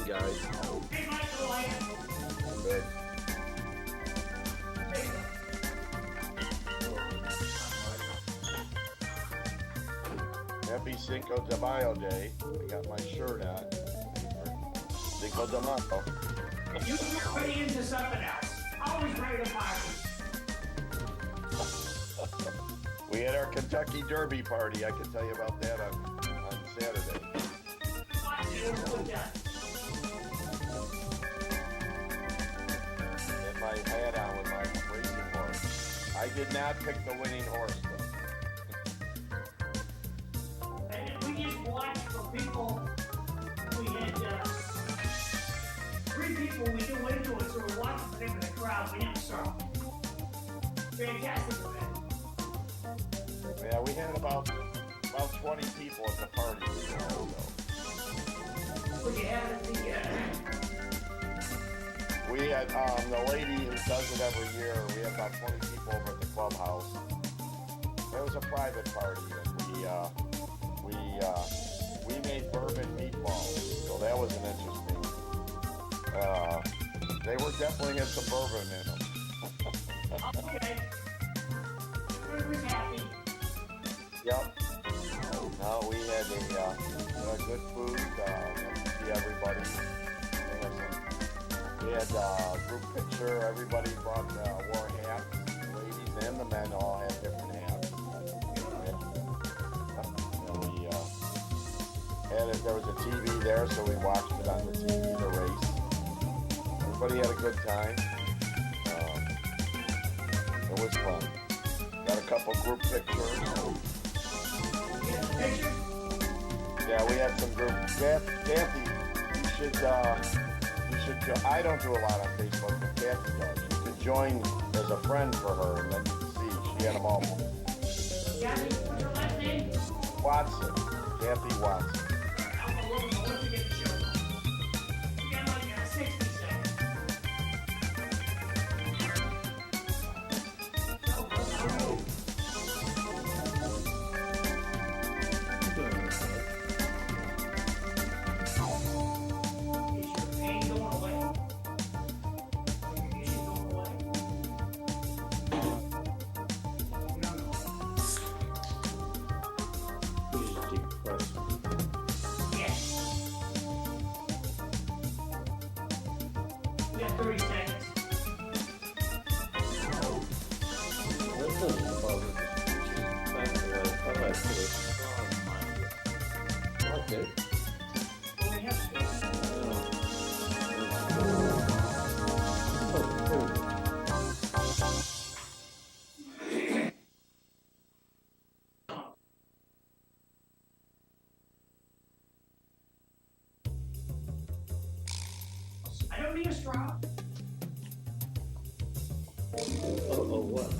guys? Hey, Michael, I am. Good. Happy Cinco de Mayo Day. I got my shirt on. Cinco de Mayo. You get ready into something else. Always ready to party. We had our Kentucky Derby party. I can tell you about that on Saturday. And my hat on with my racing horse. I did not pick the winning horse, though. And we just watched for people. We had 3 people we knew into it, so we're watching for them in the crowd. We never saw them. Fantastic event. Yeah, we had about 20 people at the party. What you had at the We had the lady who does it every year. We had about 20 people over at the clubhouse. It was a private party, and we made bourbon meatballs, so that was an interesting. They were definitely had some bourbon in them. okay. Everybody's happy. Yep. No, we had a good food. See everybody. We had a group picture. Everybody brought wore hats. The ladies and the men all had different hats. And there was a TV there, so we watched it on the TV, the race. Everybody had a good time. It was fun. Got a couple group pictures. Yeah, we had some group. Kathy, you should. I don't do a lot on Facebook, but Kathy does. You could join as a friend for her, and then you can see she had them all. Kathy, what's your last name? Watson, Kathy Watson. I'm going to let you get the show. You got like 60 seconds. We got 30 seconds. Okay. Well, we have to. I don't need a straw. Oh, what?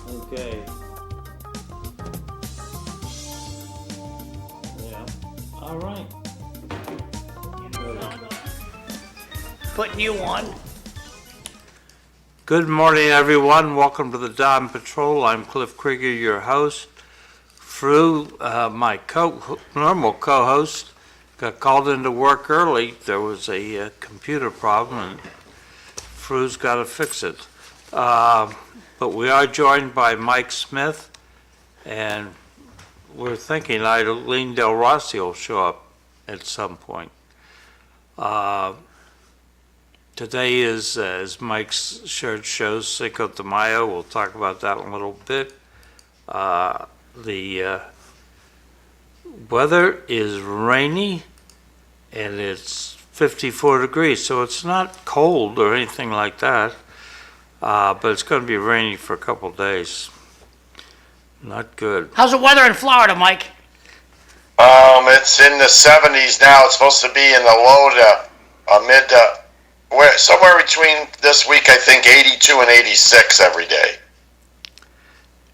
Okay. Yeah. All right. Putting you on. Good morning, everyone. Welcome to the Dawn Patrol. I'm Cliff Krieger, your host. Fru, my normal co-host, got called into work early. There was a computer problem, and Fru's got to fix it. But we are joined by Mike Smith, and we're thinking Eileen Delrossi will show up at some point. Today is, as Mike's shirt shows, Cinco de Mayo. We'll talk about that in a little bit. The weather is rainy, and it's 54 degrees, so it's not cold or anything like that. But it's going to be rainy for a couple of days. Not good. How's the weather in Florida, Mike? It's in the 70s now. It's supposed to be in the low to mid, somewhere between this week, I think 82 and 86 every day.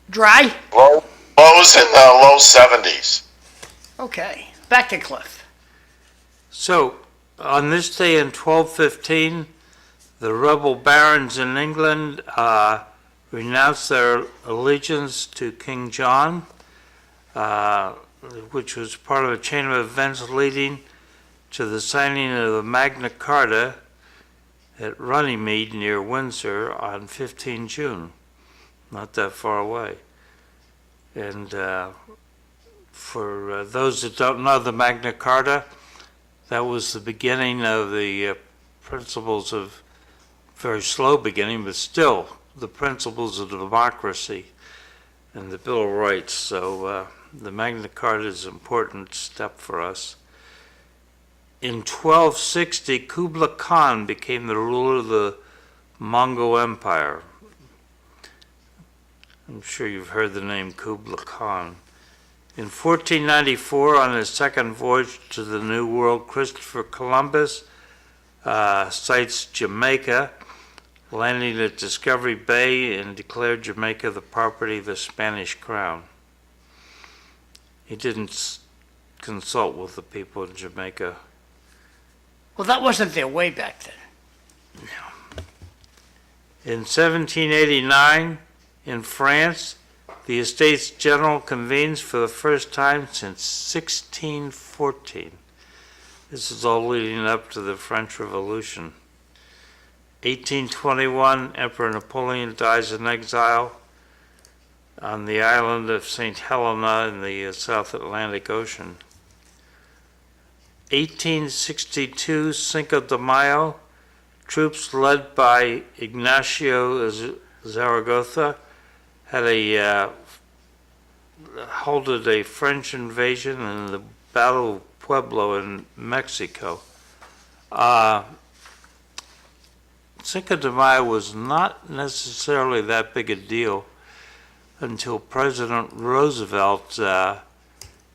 Dry? Lows in the low 70s. Okay. Back to Cliff. So, on this day in 1215, the rebel barons in England renounced their allegiance to King John, which was part of a chain of events leading to the signing of the Magna Carta at Runnymede near Windsor on 15 June, not that far away. And for those that don't know the Magna Carta, that was the beginning of the principles of, very slow beginning, but still the principles of democracy and the Bill of Rights. So the Magna Carta is an important step for us. In 1260, Kublai Khan became the ruler of the Mongol Empire. I'm sure you've heard the name Kublai Khan. In 1494, on his second voyage to the New World, Christopher Columbus sights Jamaica, landing at Discovery Bay, and declared Jamaica the property of the Spanish crown. He didn't consult with the people in Jamaica. Well, that wasn't their way back then. In 1789, in France, the Estates General convenes for the first time since 1614. This is all leading up to the French Revolution. 1821, Emperor Napoleon dies in exile on the island of St. Helena in the South Atlantic Ocean. 1862, Cinco de Mayo, troops led by Ignacio Zaragoza had halted a French invasion in the Battle of Pueblo in Mexico. Cinco de Mayo was not necessarily that big a deal until President Roosevelt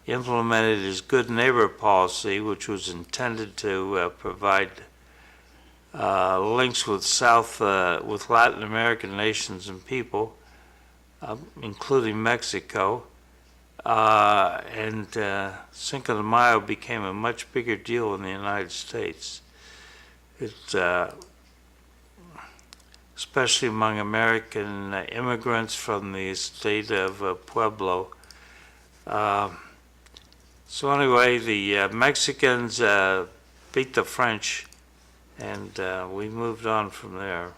implemented his good neighbor policy, which was intended to provide links with with Latin American nations and people, including Mexico, and Cinco de Mayo became a much bigger deal in the United States. Especially among American immigrants from the state of Pueblo. So anyway, the Mexicans beat the French, and we moved on from there.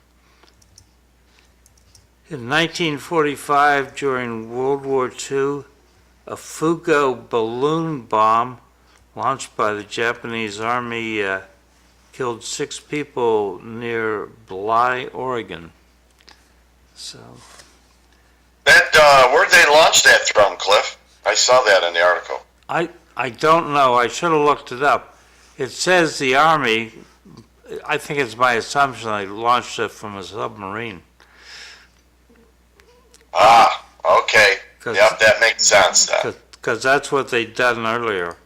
In 1945, during World War II, a Fugo balloon bomb launched by the Japanese Army killed 6 people near Bly, Oregon. So That where'd they launch that from, Cliff? I saw that in the article. I don't know. I should have looked it up. It says the Army, I think it's my assumption they launched it from a submarine. Ah, okay. Yep, that makes sense then. Because that's what they'd done earlier.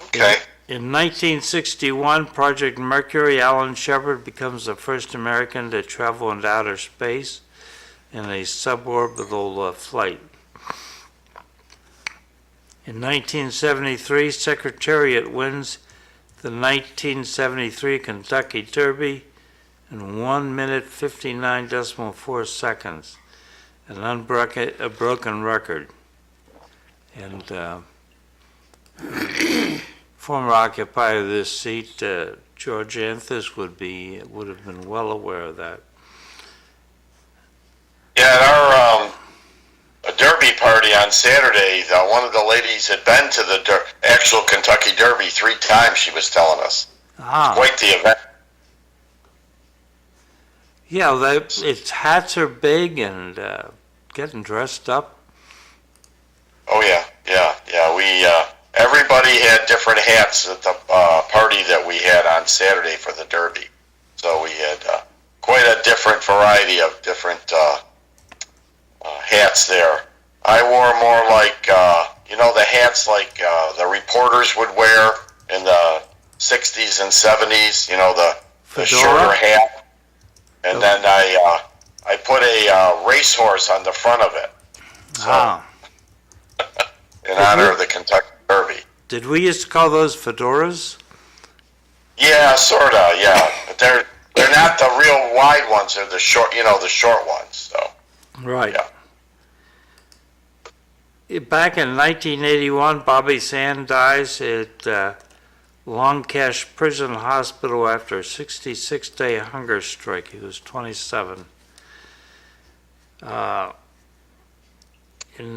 Okay. In 1961, Project Mercury, Alan Shepard becomes the first American to travel into outer space in a suborbital flight. In 1973, Secretariat wins the 1973 Kentucky Derby in 1 minute 59.4 seconds, a broken record. And former occupier of this seat, George Anthes, would have been well aware of that. Yeah, at our Derby party on Saturday, one of the ladies had been to the actual Kentucky Derby 3 times, she was telling us. Quite the event. Yeah, its hats are big and getting dressed up. Oh yeah. We everybody had different hats at the party that we had on Saturday for the Derby. So we had quite a different variety of different hats there. I wore more like the hats like the reporters would wear in the 60s and 70s. The shorter hat. And then I I put a racehorse on the front of it. So, in honor of the Kentucky Derby. Did we used to call those fedoras? Yeah, sorta. Yeah, but they're not the real wide ones. They're the short, the short ones. So. Right. Yeah. Back in 1981, Bobby Sand dies at Long Cache Prison Hospital after a 66-day hunger strike. He was 27. In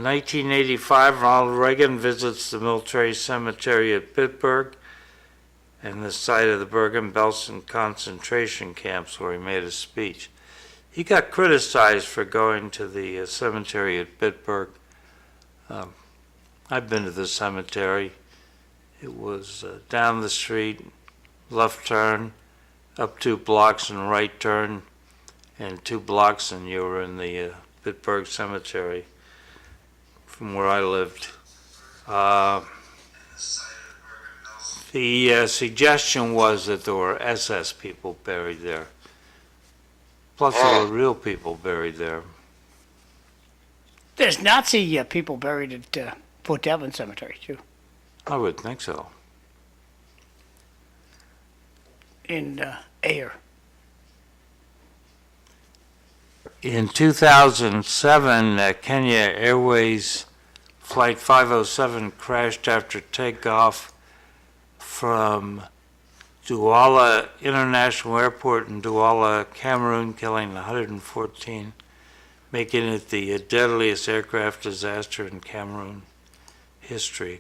1985, Ronald Reagan visits the military cemetery at Bitburg and the site of the Bergen-Belsen concentration camps where he made a speech. He got criticized for going to the cemetery at Bitburg. I've been to the cemetery. It was down the street, left turn, up 2 blocks and right turn, and 2 blocks and you were in the Bitburg Cemetery from where I lived. The suggestion was that there were SS people buried there. Plus there were real people buried there. There's Nazi people buried at Fort Devlin Cemetery, too, I would think so. in Ayer. In 2007, Kenya Airways Flight 507 crashed after takeoff from Douala International Airport in Douala, Cameroon, killing 114, making it the deadliest aircraft disaster in Cameroon history.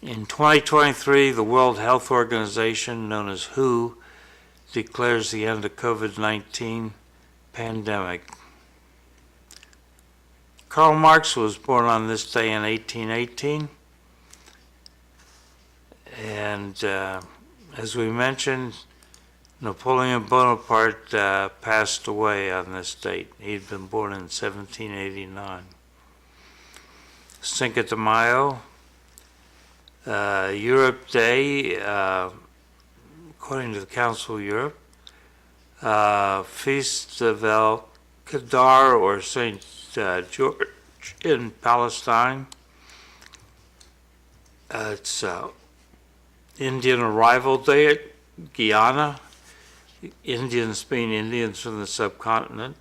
In 2023, the World Health Organization, known as WHO, declares the end of COVID-19 pandemic. Karl Marx was born on this day in 1818, and as we mentioned, Napoleon Bonaparte passed away on this date. He'd been born in 1789. Cinco de Mayo, Europe Day, according to the Council of Europe, Feast of El Qadar or St. George in Palestine. It's Indian Arrival Day at Guyana. Indians being Indians from the subcontinent.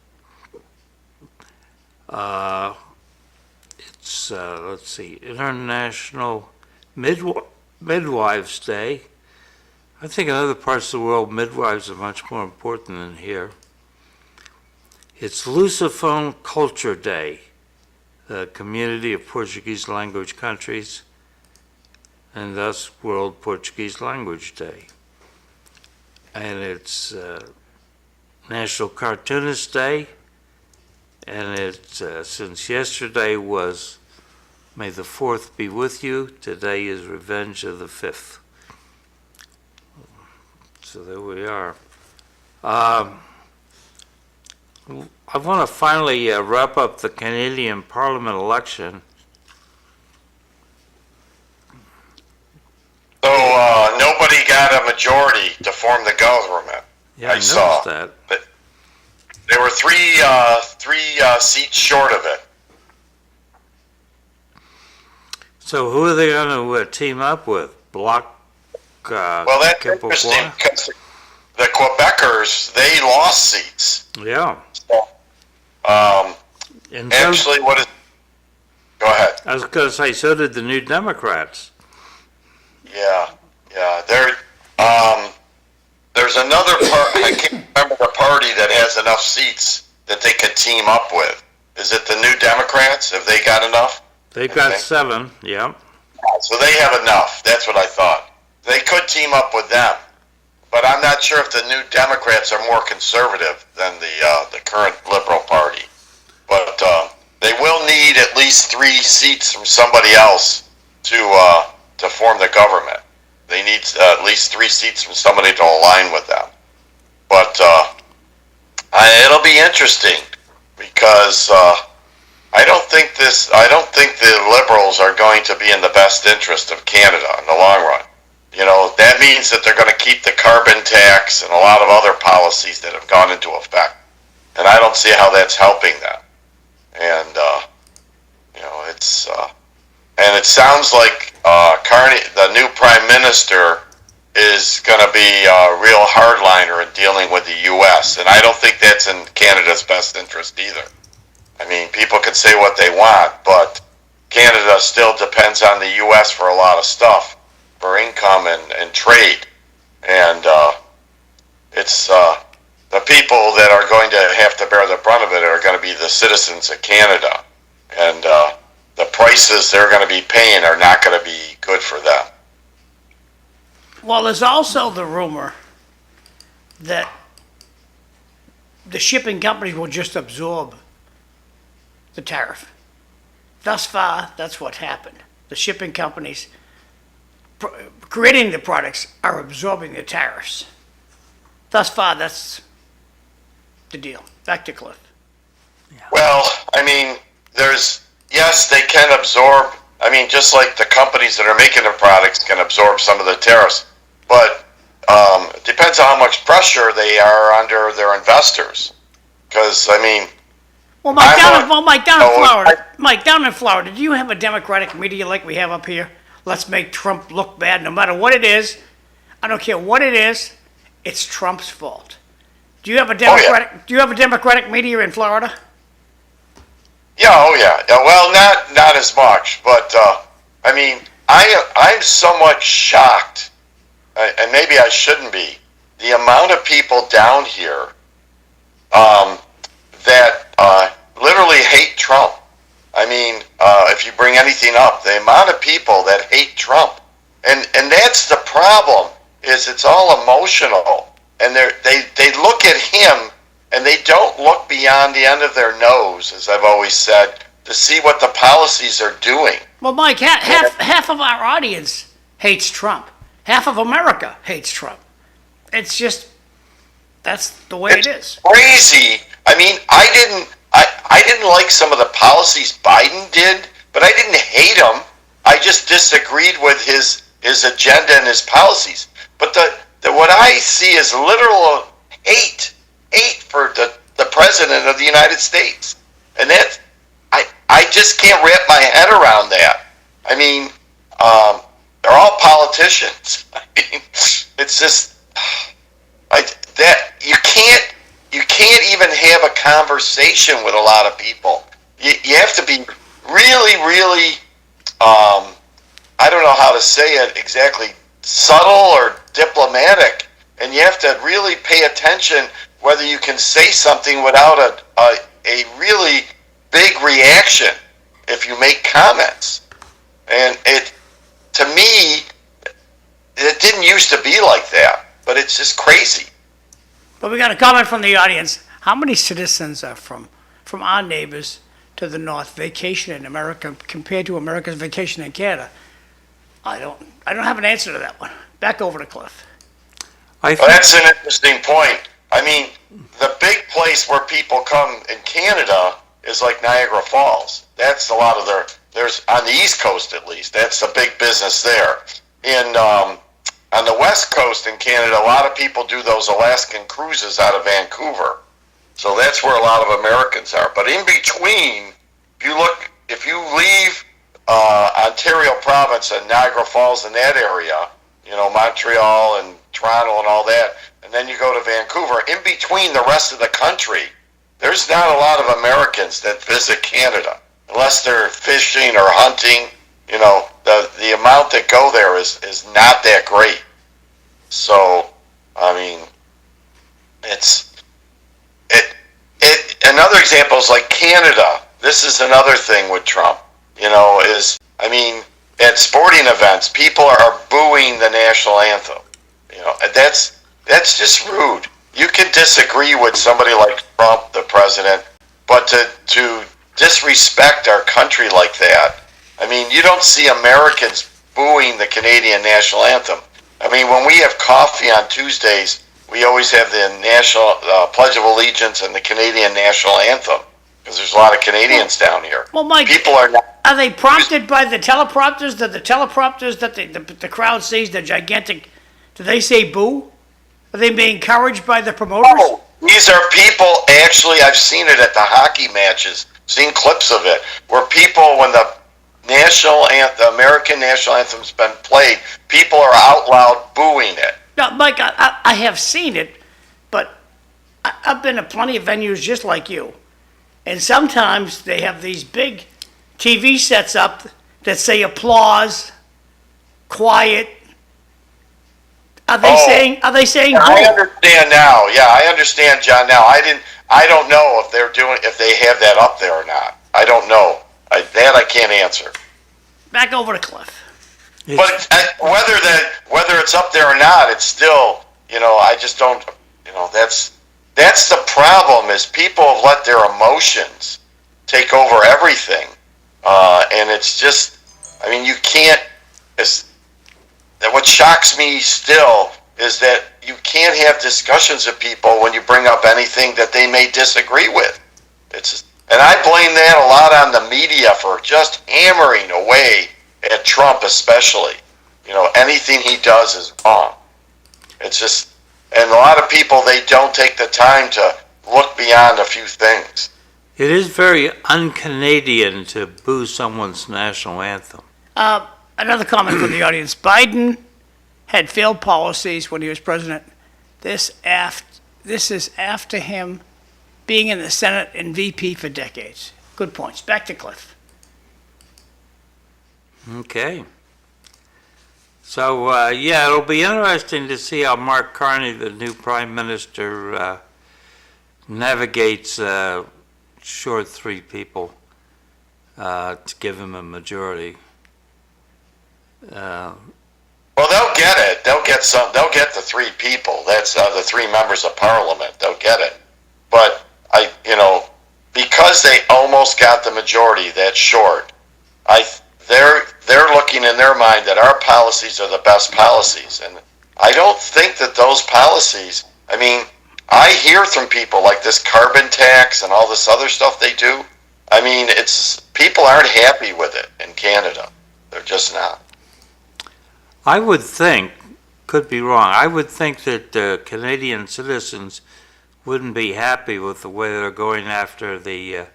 It's, let's see, International Midwives Day. I think in other parts of the world, midwives are much more important than here. It's Lusophone Culture Day, the community of Portuguese language countries, and thus World Portuguese Language Day. And it's National Cartoonist Day, and it's since yesterday was May the 4th be with you, today is Revenge of the 5th. So there we are. I want to finally wrap up the Canadian Parliament election. So nobody got a majority to form the government. Yeah, I saw noticed that. But there were three seats short of it. So who are they going to team up with? Bloc? Well, that's interesting because the Quebecers, they lost seats. Yeah. So, And actually, what is? Go ahead. I was going to say, so did the New Democrats. Yeah. There's another part. I can't remember the party that has enough seats that they could team up with. Is it the New Democrats? Have they got enough? They've got 7. Yeah. So they have enough. That's what I thought. They could team up with them, but I'm not sure if the New Democrats are more conservative than the current Liberal Party. But they will need at least 3 seats from somebody else to form the government. They need at least 3 seats from somebody to align with them. But it'll be interesting because I don't think the Liberals are going to be in the best interest of Canada in the long run. You know, that means that they're going to keep the carbon tax and a lot of other policies that have gone into effect. and I don't see how that's helping them. And and it sounds like Carney, the new prime minister, is going to be a real hardliner in dealing with the U.S., and I don't think that's in Canada's best interest either. I mean, people can say what they want, but Canada still depends on the U.S. for a lot of stuff, for income and trade. And it's the people that are going to have to bear the brunt of it are going to be the citizens of Canada. And the prices they're going to be paying are not going to be good for them. Well, there's also the rumor that the shipping companies will just absorb the tariff. Thus far, that's what happened. The shipping companies creating the products are absorbing the tariffs. Thus far, that's the deal. Back to Cliff. Well, I mean, yes, they can absorb, I mean, just like the companies that are making the products can absorb some of the tariffs, but it depends on how much pressure they are under their investors. Because, I mean, Well, Mike, down in Florida, do you have a Democratic media like we have up here? Let's make Trump look bad no matter what it is. I don't care what it is. It's Trump's fault. Do you have a Democratic media in Florida? Yeah, oh yeah. Well, not as much, but I mean, I'm somewhat shocked, and maybe I shouldn't be, the amount of people down here that literally hate Trump. I mean, if you bring anything up, the amount of people that hate Trump, and that's the problem, is it's all emotional, and they look at him and they don't look beyond the end of their nose, as I've always said, to see what the policies are doing. Well, Mike, half of our audience hates Trump. Half of America hates Trump. It's just, that's the way it is. Crazy. I mean, I didn't like some of the policies Biden did, but I didn't hate him. I just disagreed with his agenda and his policies. But what I see is literal hate for the president of the United States. And that, I just can't wrap my head around that. I mean, they're all politicians. I mean, it's just, that you can't even have a conversation with a lot of people. You have to be really, really, I don't know how to say it exactly, subtle or diplomatic, and you have to really pay attention whether you can say something without a really big reaction if you make comments. And to me, it didn't used to be like that, but it's just crazy. But we got a comment from the audience. How many citizens are from our neighbors to the north vacation in America compared to America's vacation in Canada? I don't have an answer to that one. Back over to Cliff. Well, that's an interesting point. I mean, the big place where people come in Canada is like Niagara Falls. That's a lot of there's on the East Coast at least. That's a big business there. On the West Coast in Canada, a lot of people do those Alaskan cruises out of Vancouver. So that's where a lot of Americans are. But in between, if you leave Ontario province and Niagara Falls in that area, Montreal and Toronto and all that, and then you go to Vancouver, in between the rest of the country, there's not a lot of Americans that visit Canada, unless they're fishing or hunting. The amount that go there is not that great. So, I mean, another example is like Canada. This is another thing with Trump, at sporting events, people are booing the national anthem. That's just rude. You can disagree with somebody like Trump, the president, but to disrespect our country like that, I mean, you don't see Americans booing the Canadian national anthem. I mean, when we have coffee on Tuesdays, we always have the national Pledge of Allegiance and the Canadian national anthem, because there's a lot of Canadians down here. Well, Mike, people are not. Are they prompted by the teleprompters? That the crowd sees the gigantic? Do they say boo? Are they being encouraged by the promoters? these are people, actually, I've seen it at the hockey matches, seen clips of it, where people, when the American national anthem's been played, people are out loud booing it. Now, Mike, I have seen it, but I've been to plenty of venues just like you. And sometimes they have these big TV sets up that say applause, quiet. Are they saying I understand now. Yeah, I understand, John, now. I don't know if they have that up there or not. I don't know. That I can't answer. Back over to Cliff. But whether it's up there or not, it's still, I just don't, that's the problem, is people have let their emotions take over everything. And it's just, you can't, what shocks me still is that you can't have discussions with people when you bring up anything that they may disagree with. And I blame that a lot on the media for just hammering away at Trump especially. Anything he does is wrong. It's just, and a lot of people, they don't take the time to look beyond a few things. It is very un-Canadian to boo someone's national anthem. Another comment from the audience. Biden had failed policies when he was president. This is after him being in the Senate and VP for decades. Good points. Back to Cliff. Okay. So, it'll be interesting to see how Mark Carney, the new prime minister, navigates short three people to give him a majority. Well, they'll get it. They'll get the three people. That's the three members of parliament. They'll get it. But because they almost got the majority that short, they're looking in their mind that our policies are the best policies, and I don't think that those policies. I hear from people like this carbon tax and all this other stuff they do. It's people aren't happy with it in Canada. They're just not. I would think, could be wrong, I would think that Canadian citizens wouldn't be happy with the way they're going after the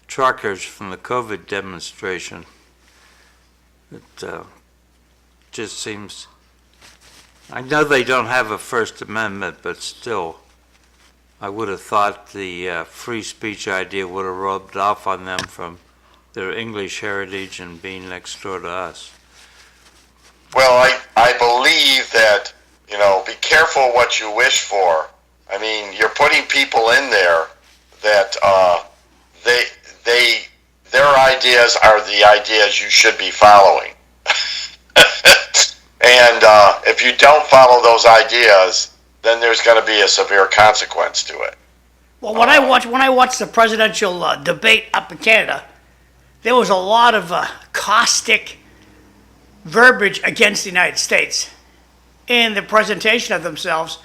truckers from the COVID demonstration. It just seems, I know they don't have a First Amendment, but still, I would have thought the free speech idea would have rubbed off on them from their English heritage and being next door to us. Well, I believe that, be careful what you wish for. You're putting people in there that their ideas are the ideas you should be following. And if you don't follow those ideas, then there's going to be a severe consequence to it. Well, when I watched the presidential debate up in Canada, there was a lot of caustic verbiage against the United States in the presentation of themselves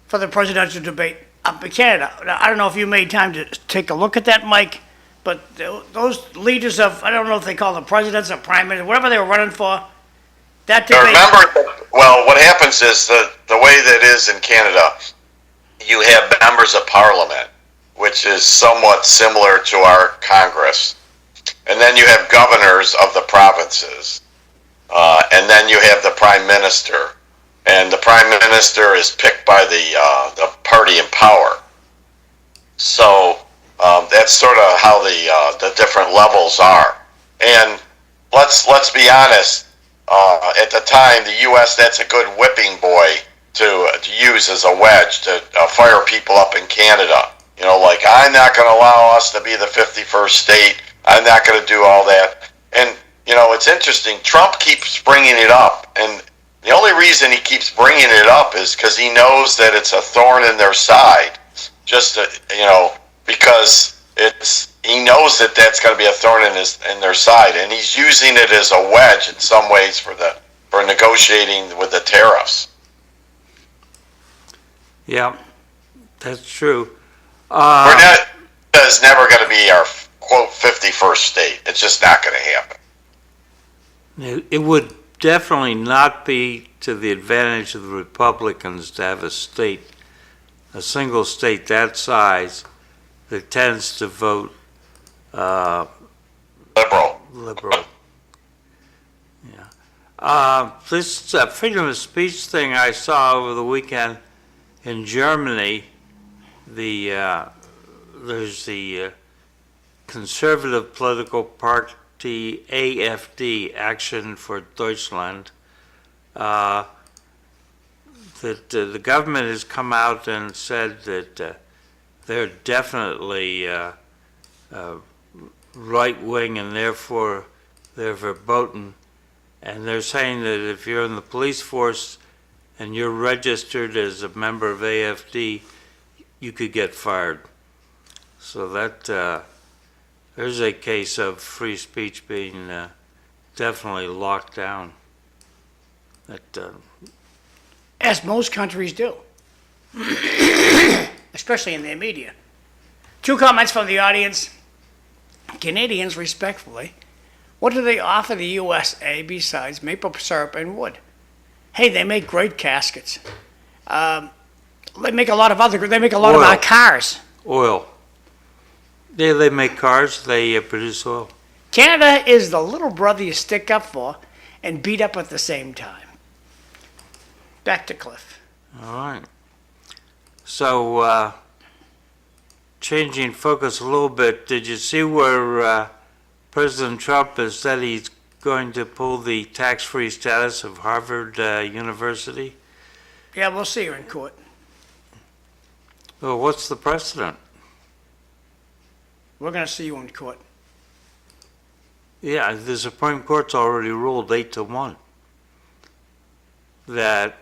for the presidential debate up in Canada. Now, I don't know if you made time to take a look at that, Mike, but those leaders of, I don't know if they call them presidents or prime ministers, whatever they were running for, that debate. Remember, what happens is the way that is in Canada, you have members of parliament, which is somewhat similar to our Congress, and then you have governors of the provinces, and then you have the prime minister, and the prime minister is picked by the party in power. So that's sort of how the different levels are. And let's be honest. At the time, the U.S., that's a good whipping boy to use as a wedge to fire people up in Canada. Like, I'm not going to allow us to be the 51st state. I'm not going to do all that. And, it's interesting. Trump keeps bringing it up. And the only reason he keeps bringing it up is because he knows that it's a thorn in their side. Because he knows that that's going to be a thorn in their side, and he's using it as a wedge in some ways for negotiating with the tariffs. Yeah, that's true. That is never going to be our quote 51st state. It's just not going to happen. It would definitely not be to the advantage of the Republicans to have a state a single state that size that tends to vote liberal. Yeah. This freedom of speech thing I saw over the weekend in Germany, there's the conservative political party AfD, Action for Deutschland, that the government has come out and said that they're definitely right-wing and therefore they're verboten. And they're saying that if you're in the police force and you're registered as a member of AfD, you could get fired. So that there's a case of free speech being definitely locked down. That As most countries do, especially in their media. 2 comments from the audience. Canadians, respectfully, what do they offer the USA besides maple syrup and wood? Hey, they make great caskets. They make a lot of Oil. our cars. oil. Yeah, they make cars, they produce oil. Canada is the little brother you stick up for and beat up at the same time. Back to Cliff. All right. So, changing focus a little bit, did you see where President Trump has said he's going to pull the tax-free status of Harvard University? Yeah, we'll see her in court. Well, what's the precedent? We're going to see you in court. Yeah, the Supreme Court's already ruled 8-1 that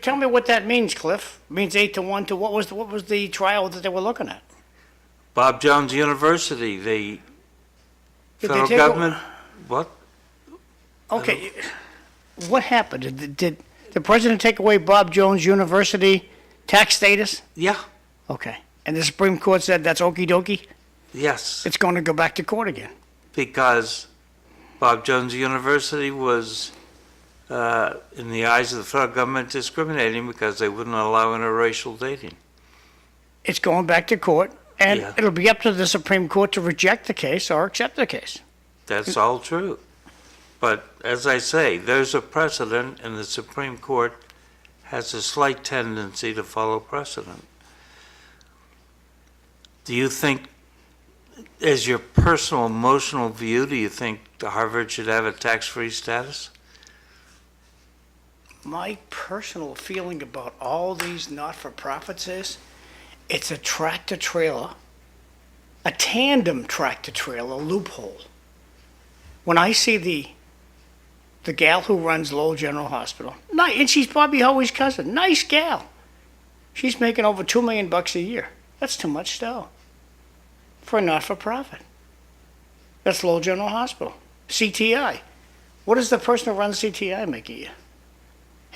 Tell me what that means, Cliff. It means 8-1 to what was the trial that they were looking at? Bob Jones University, the Did they federal take government, what? Okay, what happened? Did the president take away Bob Jones University tax status? Yeah, Okay. And the Supreme Court said that's okie dokie? yes, It's going to go back to court again. because Bob Jones University was, in the eyes of the federal government, discriminating because they wouldn't allow interracial dating. It's going back to court, and Yeah. it'll be up to the Supreme Court to reject the case or accept the case. That's all true. But as I say, there's a precedent, and the Supreme Court has a slight tendency to follow precedent. Do you think, as your personal emotional view, do you think Harvard should have a tax-free status? My personal feeling about all these not-for-profits is it's a tractor-trailer, a tandem tractor-trailer loophole. When I see the gal who runs Lowell General Hospital, and she's Bobby Hoey's cousin, nice gal. She's making over $2 million a year. That's too much dough for a not-for-profit. That's Lowell General Hospital. CTI. What does the person who runs CTI make a year?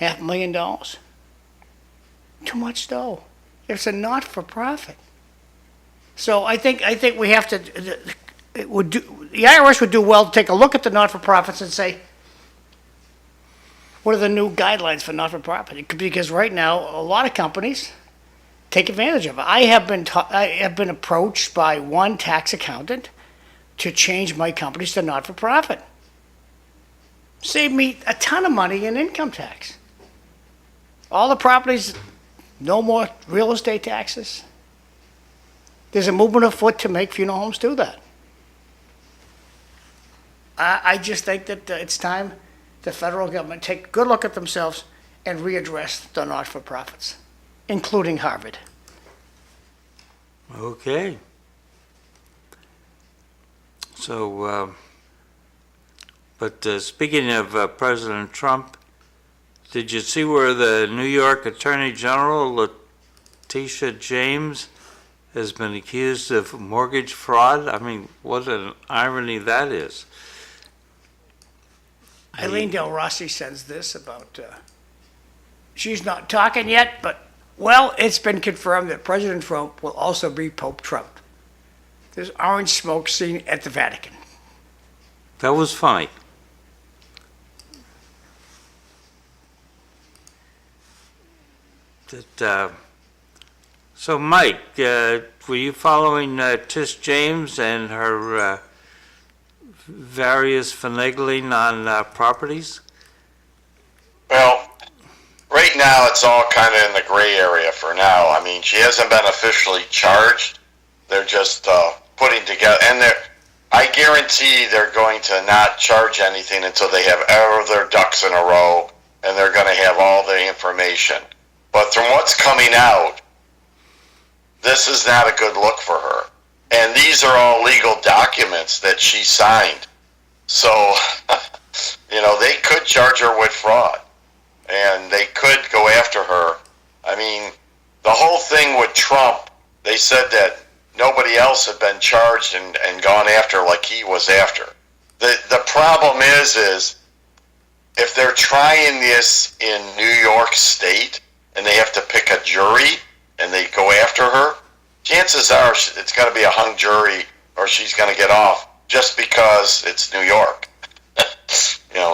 $500,000. Too much dough. It's a not-for-profit. So I think we have to. The IRS would do well to take a look at the not-for-profits and say, what are the new guidelines for not-for-profit? Because right now, a lot of companies take advantage of it. I have been approached by one tax accountant to change my companies to not-for-profit. Saved me a ton of money in income tax. All the properties, no more real estate taxes. There's a movement afoot to make funeral homes do that. I just think that it's time the federal government take a good look at themselves and readdress the not-for-profits, including Harvard. Okay. So, but speaking of President Trump, did you see where the New York Attorney General, Letitia James, has been accused of mortgage fraud? I mean, what an irony that is. Eileen Delrossi says this about, she's not talking yet, but, well, it's been confirmed that President Trump will also be Pope Trump. There's orange smoke seen at the Vatican. That was funny. That So, Mike, were you following Tish James and her various finagling on properties? Well, right now it's all kind of in the gray area for now. I mean, she hasn't been officially charged. They're just putting together, and I guarantee they're going to not charge anything until they have all their ducks in a row, and they're going to have all the information. But from what's coming out, this is not a good look for her. And these are all legal documents that she signed. So, they could charge her with fraud. And they could go after her. I mean, the whole thing with Trump, they said that nobody else had been charged and gone after like he was after. The problem is if they're trying this in New York State and they have to pick a jury and they go after her, chances are it's going to be a hung jury or she's going to get off just because it's New York.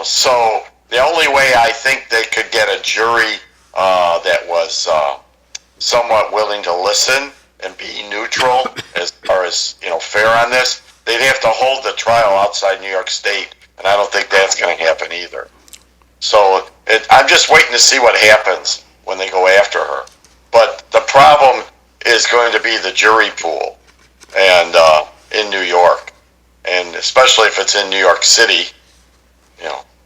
So the only way I think they could get a jury that was somewhat willing to listen and be neutral as far as, fair on this, they'd have to hold the trial outside New York State, and I don't think that's going to happen either. So I'm just waiting to see what happens when they go after her. But the problem is going to be the jury pool and in New York, and especially if it's in New York City.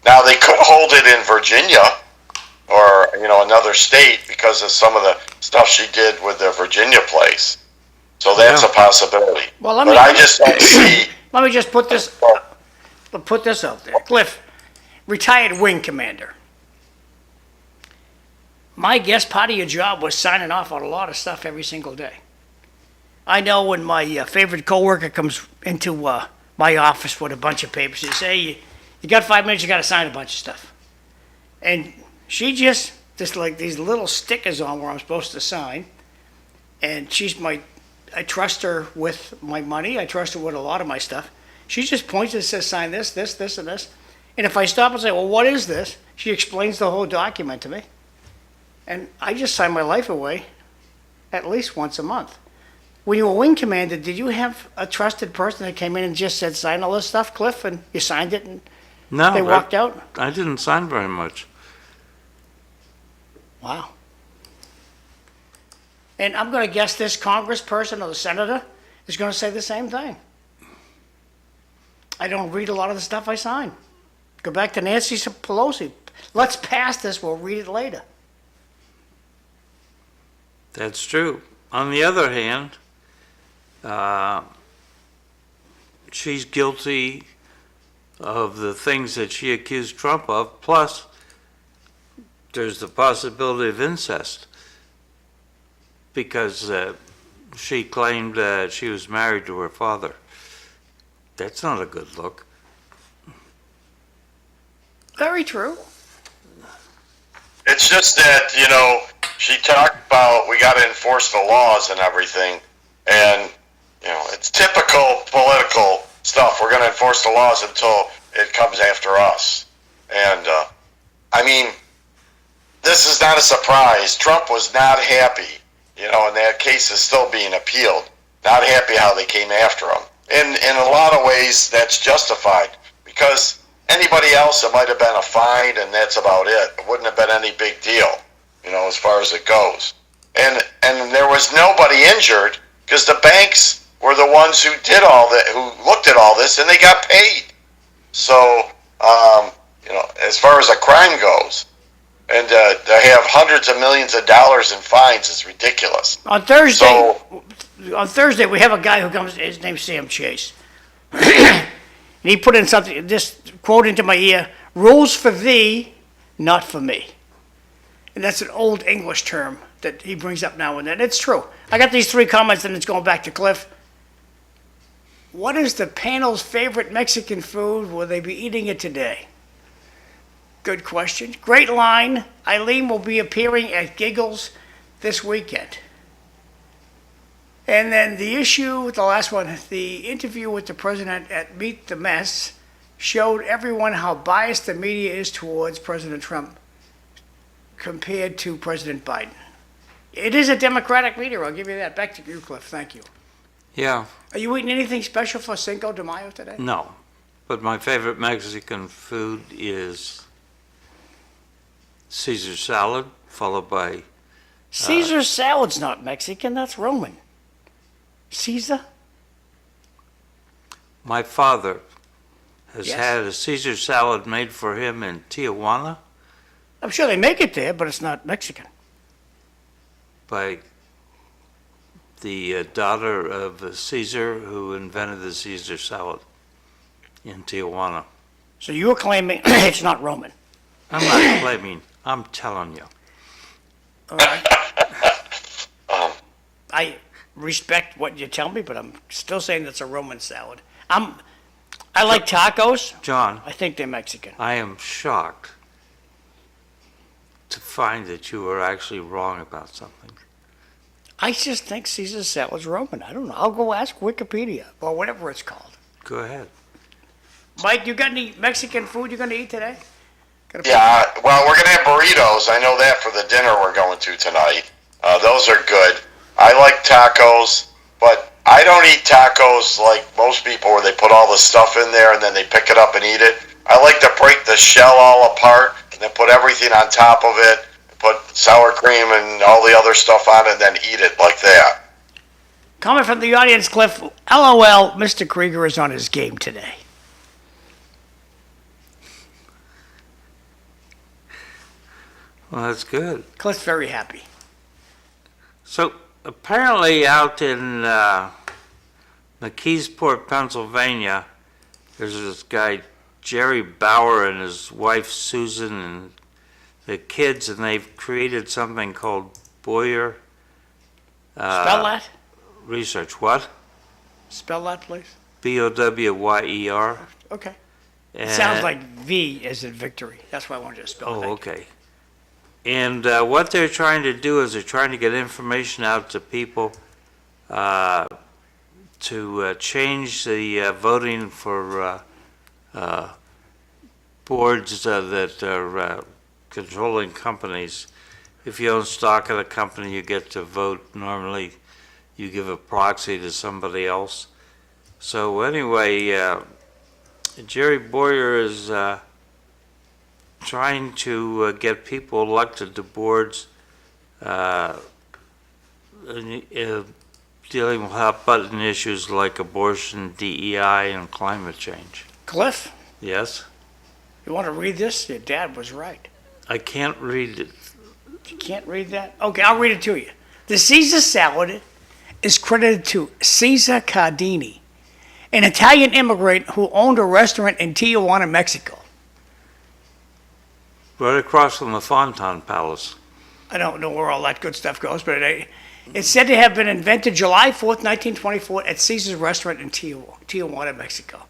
Now they could hold it in Virginia or another state because of some of the stuff she did with the Virginia place. So that's a possibility. Well, I just don't see. Let me just put this out there. Cliff, retired wing commander. My guess part of your job was signing off on a lot of stuff every single day. I know when my favorite coworker comes into my office with a bunch of papers, he say, "Hey, you got 5 minutes, you got to sign a bunch of stuff." And she just like these little stickers on where I'm supposed to sign. And I trust her with my money. I trust her with a lot of my stuff. She just points and says, sign this, this, this, and this. And if I stop and say, well, what is this? She explains the whole document to me. And I just sign my life away at least once a month. When you were wing commander, did you have a trusted person that came in and just said, sign all this stuff, Cliff, and you signed it and No, they walked out? I didn't sign very much. Wow. And I'm going to guess this congressperson or the senator is going to say the same thing. I don't read a lot of the stuff I sign. Go back to Nancy Pelosi. Let's pass this, we'll read it later. That's true. On the other hand, she's guilty of the things that she accused Trump of, plus there's the possibility of incest because she claimed she was married to her father. That's not a good look. Very true. It's just that, she talked about we got to enforce the laws and everything. And, it's typical political stuff. We're going to enforce the laws until it comes after us. And, this is not a surprise. Trump was not happy, and that case is still being appealed. Not happy how they came after him. In a lot of ways, that's justified because anybody else, it might have been a fine, and that's about it. It wouldn't have been any big deal, as far as it goes. And there was nobody injured because the banks were the ones who did all that, who looked at all this, and they got paid. So, as far as a crime goes, and to have hundreds of millions of dollars in fines is ridiculous. On Thursday, we have a guy who comes, his name's Sam Chase. And he put in something, this quote into my ear, rules for thee, not for me. And that's an old English term that he brings up now and then. It's true. I got these 3 comments and it's going back to Cliff. What is the panel's favorite Mexican food? Will they be eating it today? Good question. Great line. Eileen will be appearing at Giggles this weekend. And then the issue, the last one, the interview with the president at Meet the Mess showed everyone how biased the media is towards President Trump compared to President Biden. It is a Democratic leader, I'll give you that. Back to you, Cliff, thank you. Yeah, Are you eating anything special for Cinco de Mayo today? no. But my favorite Mexican food is Caesar salad, followed by, Caesar salad's not Mexican, that's Roman. Caesar? my father has Yes. had a Caesar salad made for him in Tijuana I'm sure they make it there, but it's not Mexican. by the daughter of Caesar who invented the Caesar salad in Tijuana. So you're claiming it's not Roman. I'm not claiming, I'm telling you. All right. I respect what you tell me, but I'm still saying it's a Roman salad. I like tacos. John, I think they're Mexican. I am shocked to find that you were actually wrong about something. I just think Caesar salad's Roman. I don't know. I'll go ask Wikipedia or whatever it's called. Go ahead. Mike, you got any Mexican food you're going to eat today? Yeah, well, we're gonna have burritos. I know that for the dinner we're going to tonight. Those are good. I like tacos, but I don't eat tacos like most people where they put all the stuff in there and then they pick it up and eat it. I like to break the shell all apart and then put everything on top of it, put sour cream and all the other stuff on it, and then eat it like that. Comment from the audience, Cliff. LOL, Mr. Krieger is on his game today. Well, that's good. Cliff's very happy. So apparently out in McKeesport, Pennsylvania, there's this guy, Jerry Bauer, and his wife, Susan, and the kids, and they've created something called Boyer Spell that. Research. What? Spell that, please. Bowyer. Okay. It And- sounds like V as in victory. That's why I wanted you to spell Oh, that. okay. And what they're trying to do is they're trying to get information out to people to change the voting for boards that are controlling companies. If you own stock in a company, you get to vote. Normally, you give a proxy to somebody else. So anyway, Jerry Boyer is trying to get people elected to boards dealing with hot button issues like abortion, DEI, and climate change. Cliff, Yes? you want to read this? Your dad was right. I can't read it. You can't read that? Okay, I'll read it to you. The Caesar salad is credited to Cesar Cardini, an Italian immigrant who owned a restaurant in Tijuana, Mexico. Right across from the Fontan Palace. I don't know where all that good stuff goes, but it's said to have been invented July 4th, 1924 at Caesar's restaurant in Tijuana, Mexico.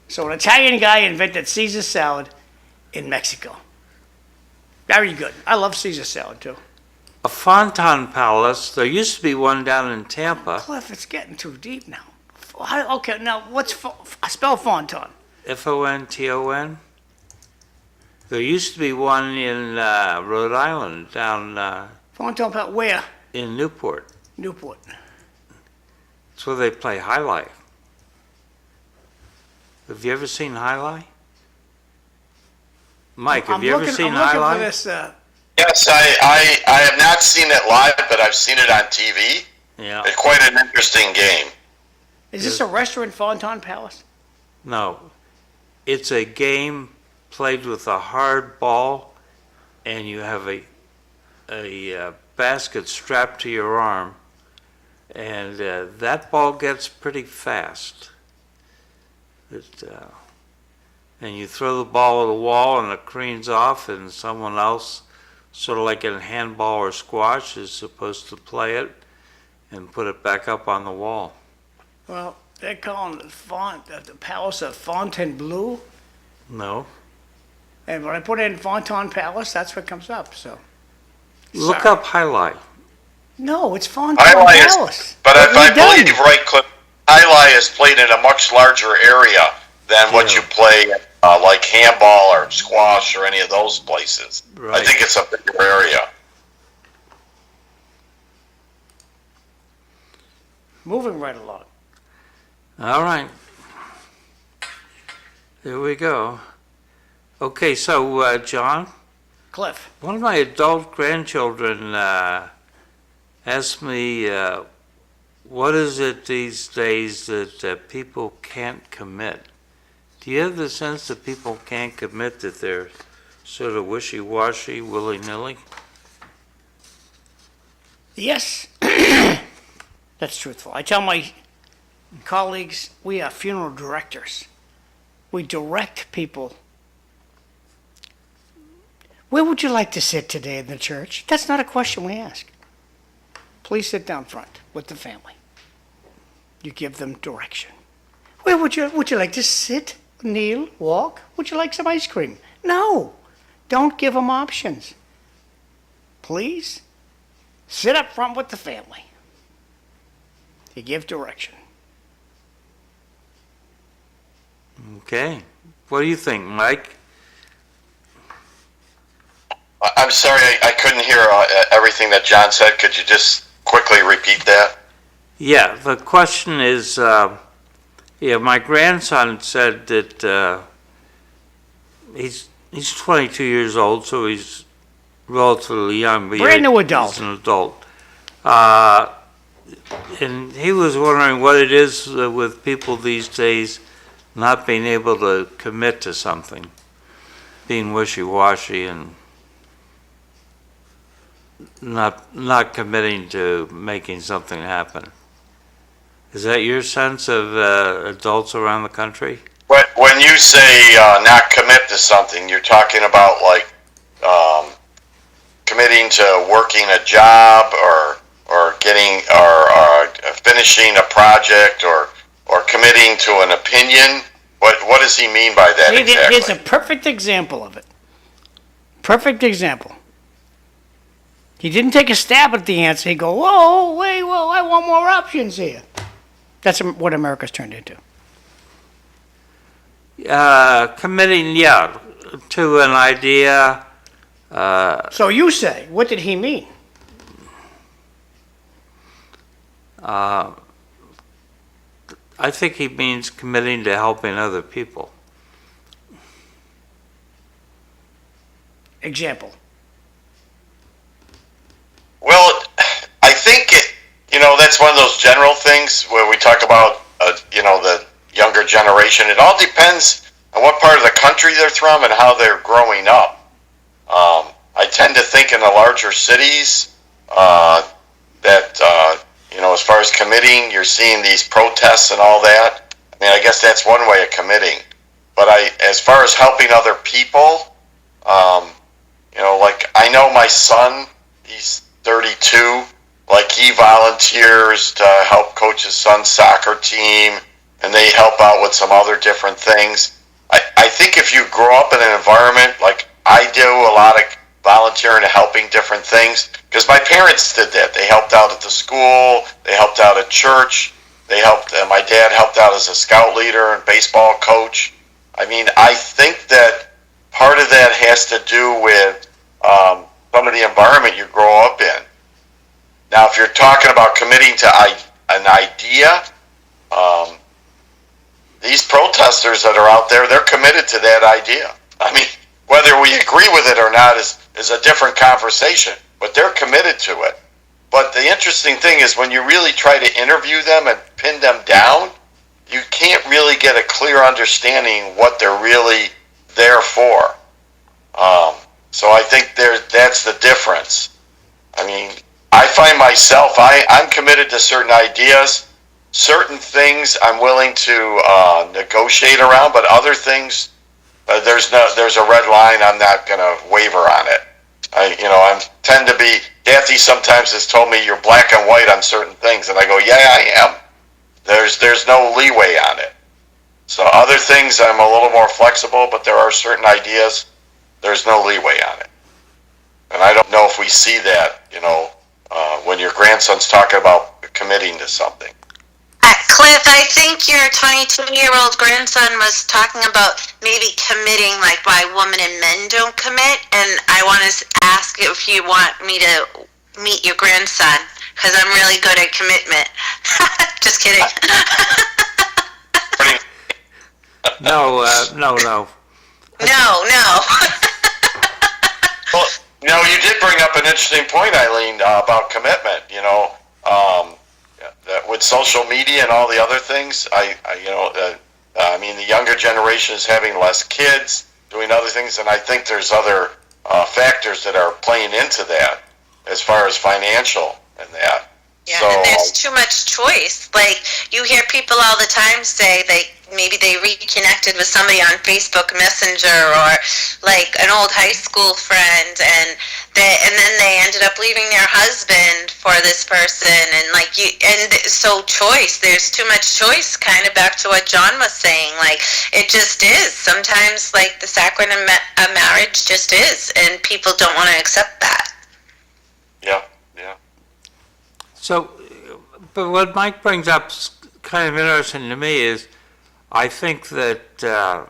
So an Italian guy invented Caesar salad in Mexico. Very good. I love Caesar salad too. A Fontan Palace, there used to be one down in Tampa, Cliff, it's getting too deep now. Okay, now spell Fontan. Fonton. There used to be one in Rhode Island, down Fontan, where? in Newport. Newport. That's where they play High Life. Have you ever seen High Life? Mike, have you ever seen High I'm looking Life? for this. Yes, I have not seen it live, but I've seen it on TV. Yeah. It's quite an interesting game. Is this a restaurant, Fontan Palace? No. It's a game played with a hard ball, and you have a basket strapped to your arm, and that ball gets pretty fast. And you throw the ball at the wall, and it careens off, and someone else, sort of like in handball or squash, is supposed to play it and put it back up on the wall. Well, they're calling it the Palace of Fontainebleau. No. And when I put in Fontan Palace, that's what comes up. So Look Sorry. up High Life. no, it's Fontan Highlight is, Palace. but if What I have you believe done? right, Cliff, highlight is played in a much larger area than what Yeah. you play like handball or squash or any of those places. I Right. think it's a bigger area. Moving right along. All right. There we go. Okay, so, John, Cliff, one of my adult grandchildren asked me, what is it these days that people can't commit? Do you have the sense that people can't commit, that they're sort of wishy-washy, willy-nilly? yes, that's truthful. I tell my colleagues, we are funeral directors. We direct people. Where would you like to sit today in the church? That's not a question we ask. Please sit down front with the family. You give them direction. Where would you like to sit, kneel, walk? Would you like some ice cream? No, don't give them options. Please sit up front with the family. You give direction. Okay. What do you think, Mike? I'm sorry, I couldn't hear everything that John said. Could you just quickly repeat that? Yeah, the question is, my grandson said that he's 22 years old, so he's relatively young. But Brand new adult. He's an adult. And he was wondering what it is with people these days not being able to commit to something, being wishy-washy and not committing to making something happen. Is that your sense of adults around the country? When you say not commit to something, you're talking about like committing to working a job or getting or finishing a project or committing to an opinion. What does he mean by that exactly? Here's a perfect example of it. Perfect example. He didn't take a stab at the answer. He go, whoa, wait, whoa, I want more options here. That's what America's turned into. Committing, to an idea. So you say, what did he mean? I think he means committing to helping other people. Example. Well, I think that's one of those general things where we talk about the younger generation. It all depends on what part of the country they're from and how they're growing up. I tend to think in the larger cities that as far as committing, you're seeing these protests and all that. I mean, I guess that's one way of committing. But as far as helping other people, like I know my son, he's 32. Like he volunteers to help coach his son's soccer team, and they help out with some other different things. I think if you grow up in an environment like I do, a lot of volunteering and helping different things, because my parents did that. They helped out at the school, they helped out at church, my dad helped out as a scout leader and baseball coach. I mean, I think that part of that has to do with some of the environment you grow up in. Now, if you're talking about committing to an idea, these protesters that are out there, they're committed to that idea. I mean, whether we agree with it or not is a different conversation, but they're committed to it. But the interesting thing is when you really try to interview them and pin them down, you can't really get a clear understanding what they're really there for. So I think that's the difference. I mean, I find myself, I'm committed to certain ideas. Certain things I'm willing to negotiate around, but other things, there's a red line. I'm not going to waver on it. I tend to be. Kathy sometimes has told me you're black and white on certain things, and I go, yeah, I am. There's no leeway on it. So other things I'm a little more flexible, but there are certain ideas there's no leeway on it. And I don't know if we see that, when your grandson's talking about committing to something. Cliff, I think your 22-year-old grandson was talking about maybe committing, like why women and men don't commit, and I want to ask if you want me to meet your grandson because I'm really good at commitment. Just kidding. No. No, no. Well, you did bring up an interesting point, Eileen, about commitment. That with social media and all the other things, I mean, the younger generation is having less kids, doing other things, and I think there's other factors that are playing into that, as far as financial and that. Yeah, So, and there's too much choice. Like, you hear people all the time say maybe they reconnected with somebody on Facebook Messenger or like an old high school friend, and then they ended up leaving their husband for this person, and so choice. There's too much choice. Kind of back to what John was saying. Like, it just is. Sometimes, like, the sacrament of marriage just is, and people don't want to accept that. yeah. So, but what Mike brings up is kind of interesting to me is, I think that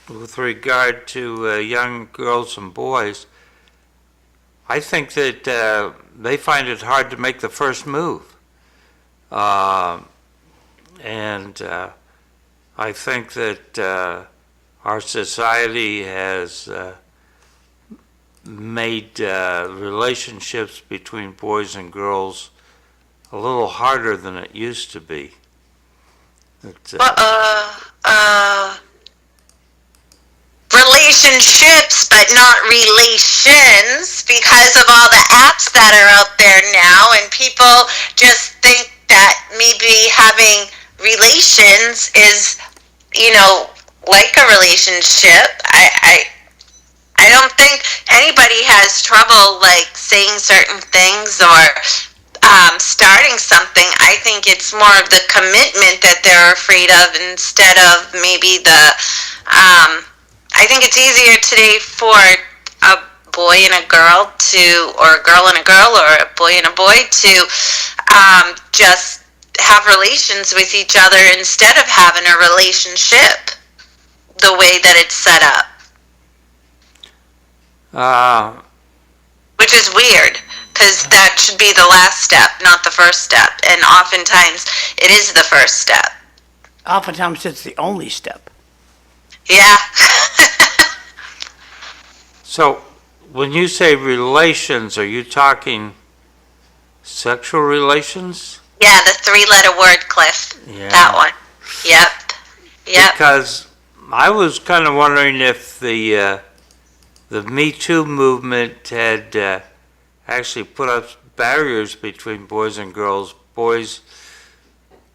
with regard to young girls and boys, I think that they find it hard to make the first move. And I think that our society has made relationships between boys and girls a little harder than it used to be. Relationships, but not relations, because of all the apps that are out there now, and people just think that maybe having relations is, like a relationship. I don't think anybody has trouble, like, saying certain things or starting something. I think it's more of the commitment that they're afraid of instead of maybe I think it's easier today for a boy and a girl or a girl and a girl, or a boy and a boy to just have relations with each other instead of having a relationship the way that it's set up. Which is weird, because that should be the last step, not the first step. And oftentimes, it is the first step. Oftentimes, it's the only step. Yeah. So, when you say relations, are you talking sexual relations? Yeah, the three-letter word, Cliff. Yeah. That one. Yep. Because I was kind of wondering if the Me Too movement had actually put up barriers between boys and girls. Boys,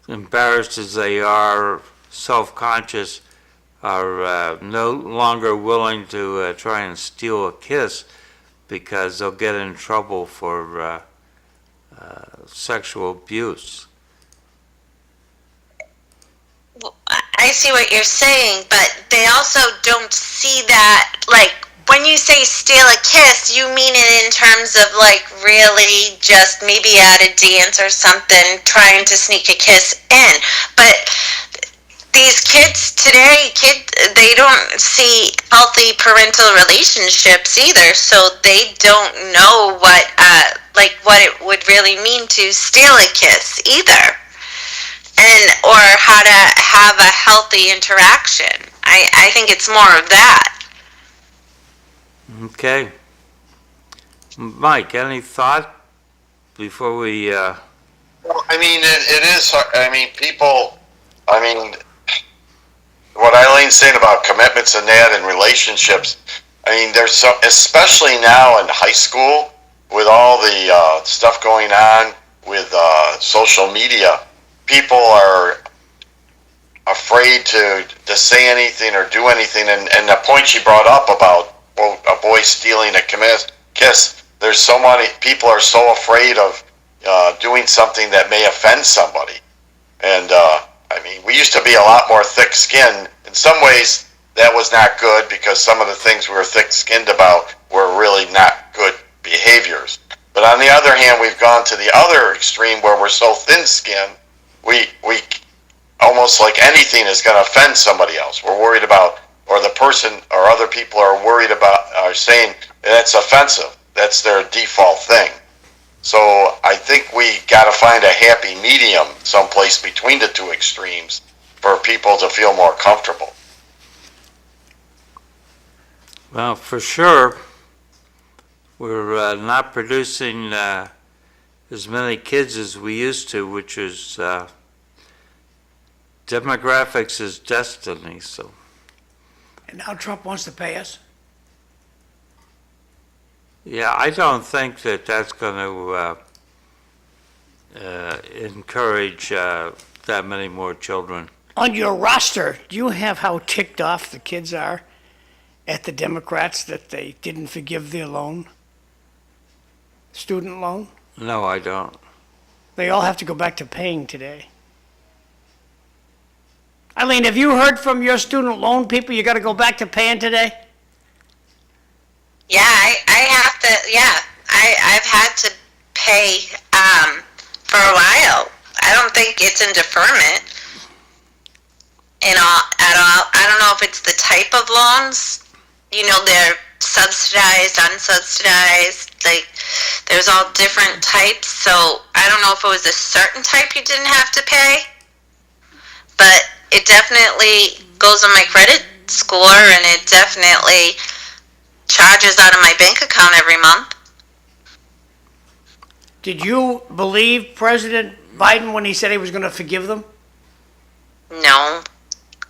embarrassed as they are, self-conscious, are no longer willing to try and steal a kiss because they'll get in trouble for sexual abuse. I see what you're saying, but they also don't see that, like, when you say steal a kiss, you mean it in terms of, like, really just maybe at a dance or something, trying to sneak a kiss in. But these kids today, they don't see healthy parental relationships either, so they don't know what it would really mean to steal a kiss either, or how to have a healthy interaction. I think it's more of that. Okay. Mike, any thought before we... Well, I mean, it is, I mean, people, I mean, what Eileen's saying about commitments and that and relationships, I mean, there's so, especially now in high school, with all the stuff going on with social media, people are afraid to say anything or do anything. And the point she brought up about a boy stealing a kiss, there's so many people are so afraid of doing something that may offend somebody. And I mean, we used to be a lot more thick-skinned. In some ways, that was not good because some of the things we were thick-skinned about were really not good behaviors. But on the other hand, we've gone to the other extreme where we're so thin-skinned, we almost like anything is going to offend somebody else. We're worried about, or the person or other people are worried about, are saying that's offensive. That's their default thing. So I think we got to find a happy medium someplace between the two extremes for people to feel more comfortable. Well, for sure, we're not producing as many kids as we used to, which is demographics is destiny. So, And now Trump wants to pay us. yeah, I don't think that that's going to encourage that many more children. On your roster, do you have how ticked off the kids are at the Democrats that they didn't forgive their loan? Student loan? No, I don't. They all have to go back to paying today. Eileen, have you heard from your student loan people you got to go back to paying today? Yeah, I have to, yeah, I've had to pay for a while. I don't think it's in deferment at all. I don't know if it's the type of loans. You know, they're subsidized, unsubsidized, like there's all different types. So I don't know if it was a certain type you didn't have to pay, but it definitely goes on my credit score and it definitely charges out of my bank account every month. Did you believe President Biden when he said he was going to forgive them? No,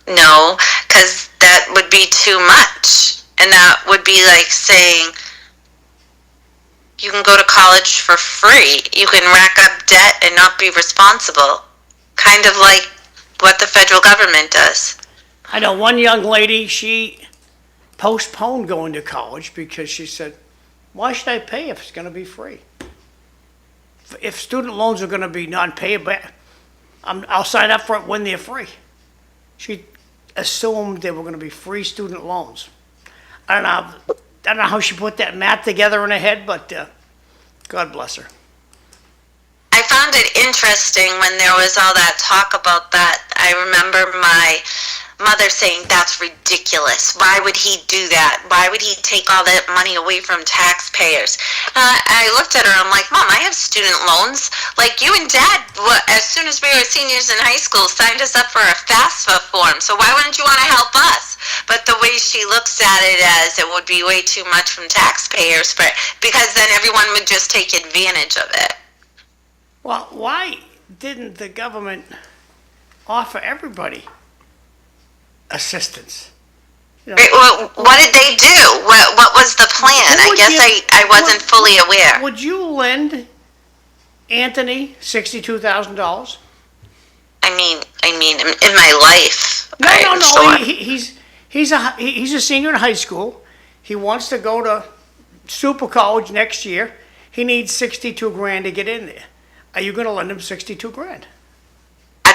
because that would be too much. And that would be like saying, you can go to college for free. You can rack up debt and not be responsible. Kind of like what the federal government does. I know one young lady, she postponed going to college because she said, why should I pay if it's going to be free? If student loans are going to be non-payable, I'll sign up for it when they're free. She assumed they were going to be free student loans. I don't know how she put that math together in her head, but God bless her. I found it interesting when there was all that talk about that. I remember my mother saying, that's ridiculous. Why would he do that? Why would he take all that money away from taxpayers? I looked at her, I'm like, Mom, I have student loans. Like you and Dad, as soon as we were seniors in high school, signed us up for a FAFSA form. So why wouldn't you want to help us? But the way she looks at it as it would be way too much from taxpayers, because then everyone would just take advantage of it. Well, why didn't the government offer everybody assistance? You know, Well, what did they do? What was the plan? I guess I wasn't fully aware. Would you lend Anthony $62,000? I mean, in my life. No. Sure. He's a senior in high school. He wants to go to super college next year. He needs 62 grand to get in there. Are you going to lend him 62 grand? I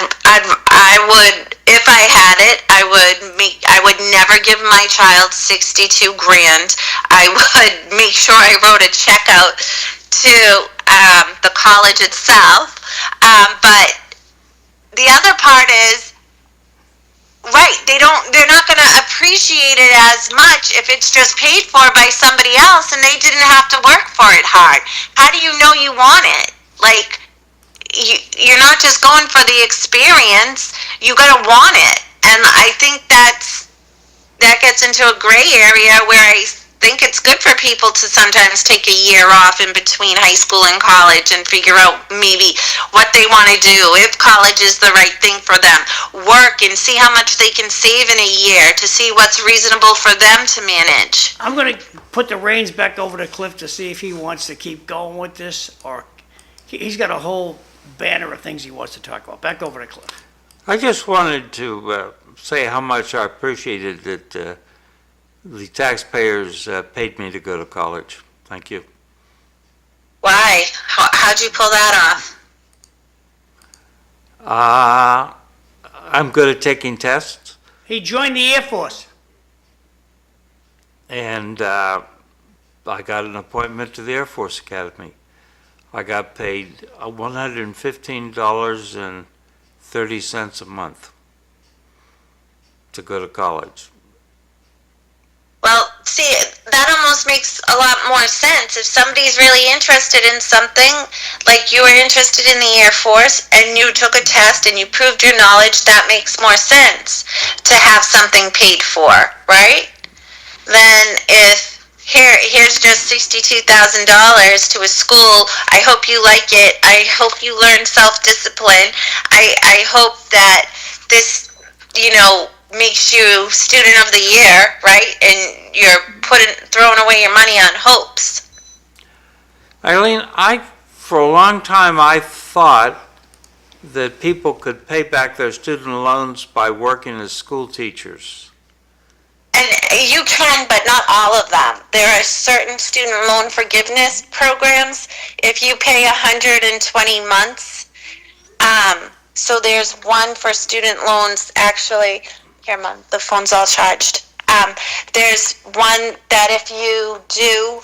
would, if I had it, I would never give my child 62 grand. I would make sure I wrote a check out to the college itself. But the other part is, right, they're not going to appreciate it as much if it's just paid for by somebody else and they didn't have to work for it hard. How do you know you want it? Like, you're not just going for the experience, you gotta want it. And I think that gets into a gray area where I think it's good for people to sometimes take a year off in between high school and college and figure out maybe what they want to do, if college is the right thing for them, work and see how much they can save in a year to see what's reasonable for them to manage. I'm going to put the reins back over to Cliff to see if he wants to keep going with this, or he's got a whole banner of things he wants to talk about. Back over to Cliff. I just wanted to say how much I appreciated that the taxpayers paid me to go to college. Thank you. Why? How'd you pull that off? I'm good at taking tests, He joined the Air Force. and I got an appointment to the Air Force Academy. I got paid $115.30 a month to go to college. Well, see, that almost makes a lot more sense. If somebody's really interested in something, like you were interested in the Air Force and you took a test and you proved your knowledge, that makes more sense to have something paid for, right? Then if here's just $62,000 to a school, I hope you like it. I hope you learn self-discipline. I hope that this, makes you student of the year, right? And you're throwing away your money on hopes. Eileen, for a long time, I thought that people could pay back their student loans by working as school teachers. And you can, but not all of them. There are certain student loan forgiveness programs. If you pay 120 months, so there's one for student loans, actually. Here, Mom, the phone's all charged. There's one that if you do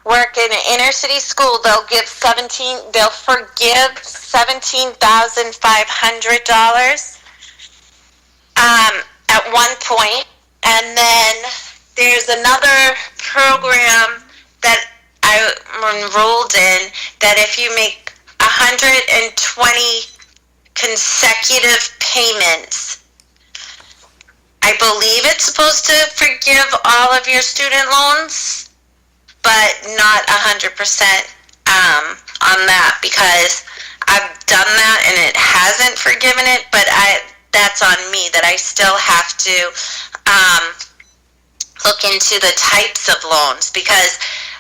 work in an inner city school, they'll forgive $17,500 at one point. And then there's another program that I'm enrolled in that if you make 120 consecutive payments, I believe it's supposed to forgive all of your student loans, but not 100% on that, because I've done that and it hasn't forgiven it, but that's on me, that I still have to look into the types of loans, because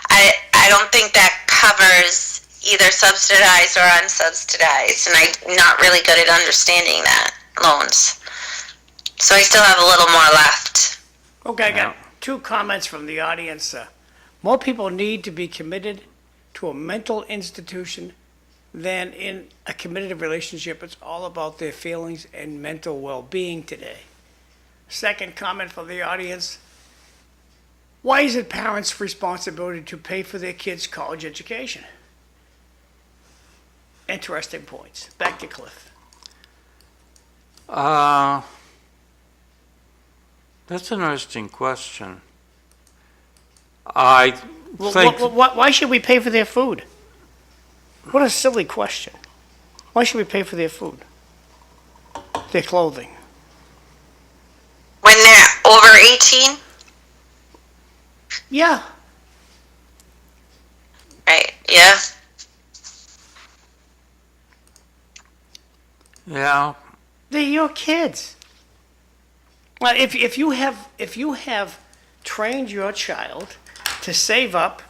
I don't think that covers either subsidized or unsubsidized, and I'm not really good at understanding that, loans. So I still have a little more left. Okay, I got two comments from the audience. More people need to be committed to a mental institution than in a committed relationship. It's all about their feelings and mental well-being today. Second comment from the audience: why is it parents' responsibility to pay for their kids' college education? Interesting points. Back to Cliff. That's an interesting question. I think Why should we pay for their food? What a silly question. Why should we pay for their food? Their clothing? When they're over 18? Yeah. Right, yeah. yeah, They're your kids. Well, if you have trained your child to save up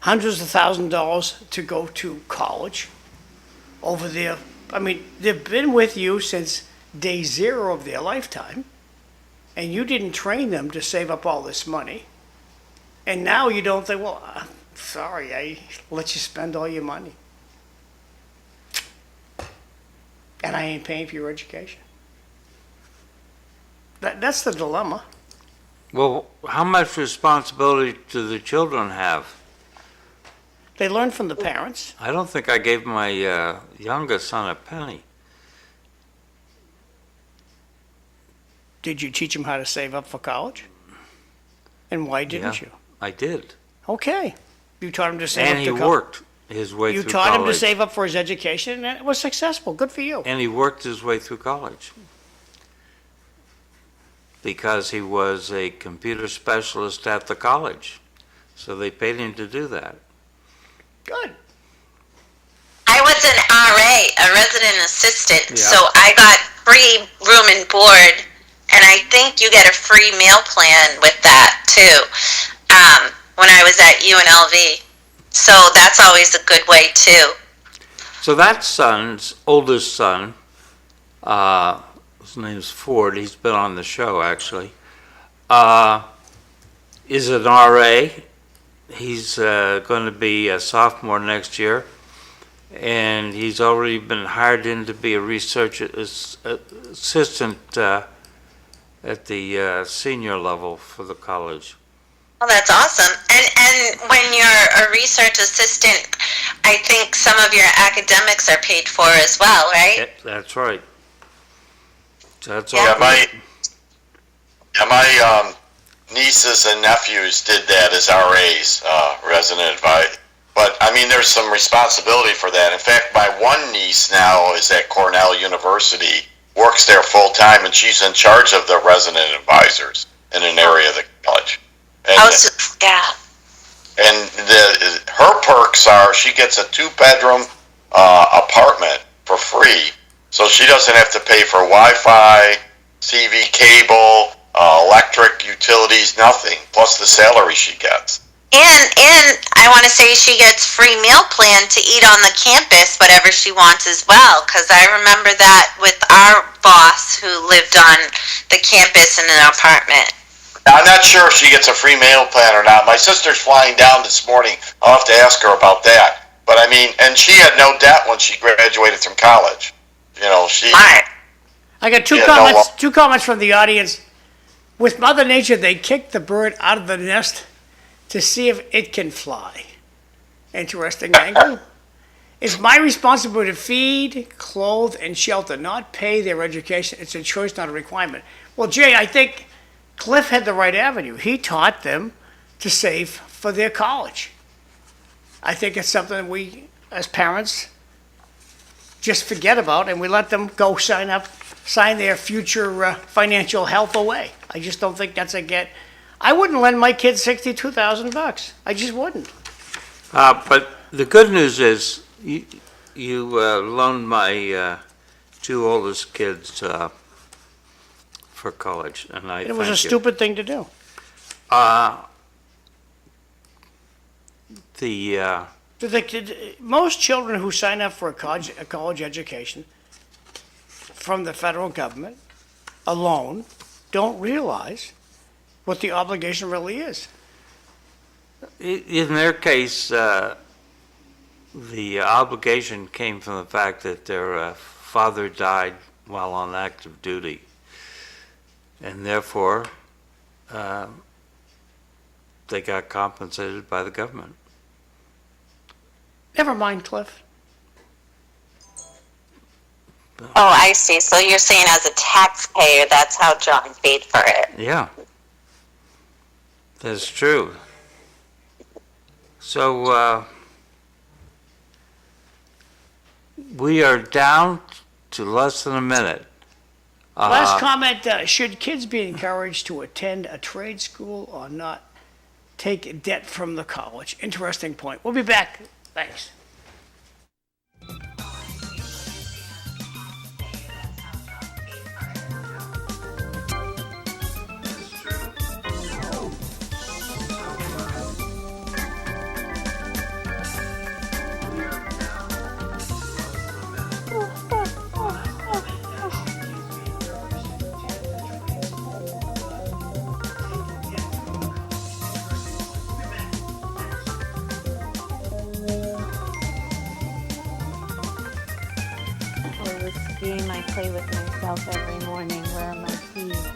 hundreds of thousands of dollars to go to college over there, I mean, they've been with you since day zero of their lifetime, and you didn't train them to save up all this money, and now you don't think, well, sorry, I let you spend all your money, and I ain't paying for your education. That's the dilemma. well, how much responsibility do the children have? They learn from the parents. I don't think I gave my youngest son a penny. Did you teach him how to save up for college? And why didn't Yeah. you? I did. Okay. You taught him to save And up he to college. worked his way You through taught him to college. save up for his education, and it was successful. Good for you. And he worked his way through college. Because he was a computer specialist at the college. So they paid him to do that. Good. I was an RA, a resident assistant, Yeah. so I got free room and board, and I think you get a free meal plan with that too, when I was at UNLV. So that's always a good way too. So that son's oldest son, his name's Ford, he's been on the show actually, is an RA. He's going to be a sophomore next year, and he's already been hired in to be a research assistant at the senior level for the college. Well, that's awesome. And when you're a research assistant, I think some of your academics are paid for as well, right? That's right. That's Yeah, all. Yeah, my nieces and nephews did that as RAs, resident advice. But, I mean, there's some responsibility for that. In fact, my one niece now is at Cornell University, works there full-time, and she's in charge of the resident advisors in an area of the college. And, yeah. and her perks are she gets a 2-bedroom apartment for free, so she doesn't have to pay for Wi-Fi, TV cable, electric, utilities, nothing, plus the salary she gets. And I want to say she gets free meal plan to eat on the campus, whatever she wants as well. Because I remember that with our boss who lived on the campus in an apartment. I'm not sure if she gets a free meal plan or not. My sister's flying down this morning. I'll have to ask her about that. But I mean, and she had no debt when she graduated from college. You know, she. Smart. I got two comments from the audience. With Mother Nature, they kick the bird out of the nest to see if it can fly. Interesting angle. It's my responsibility to feed, clothe, and shelter, not pay their education. It's a choice, not a requirement. Well, Jay, I think Cliff had the right avenue. He taught them to save for their college. I think it's something we, as parents, just forget about, and we let them go sign their future financial health away. I just don't think that's a get. I wouldn't lend my kids $62,000. I just wouldn't. But the good news is you loaned my 2 oldest kids for college, and I It was thank a you. stupid thing to do. Most children who sign up for a college education from the federal government, a loan, don't realize what the obligation really is. In their case, the obligation came from the fact that their father died while on active duty, and therefore they got compensated by the government. Never mind, Cliff. Oh, I see. So you're saying as a taxpayer, that's how John paid for it. Yeah, that's true. So we are down to less than a minute. Last comment, should kids be encouraged to attend a trade school or not take debt from the college? Interesting point. We'll be back. Thanks. Game I play with myself every morning. Where are my keys?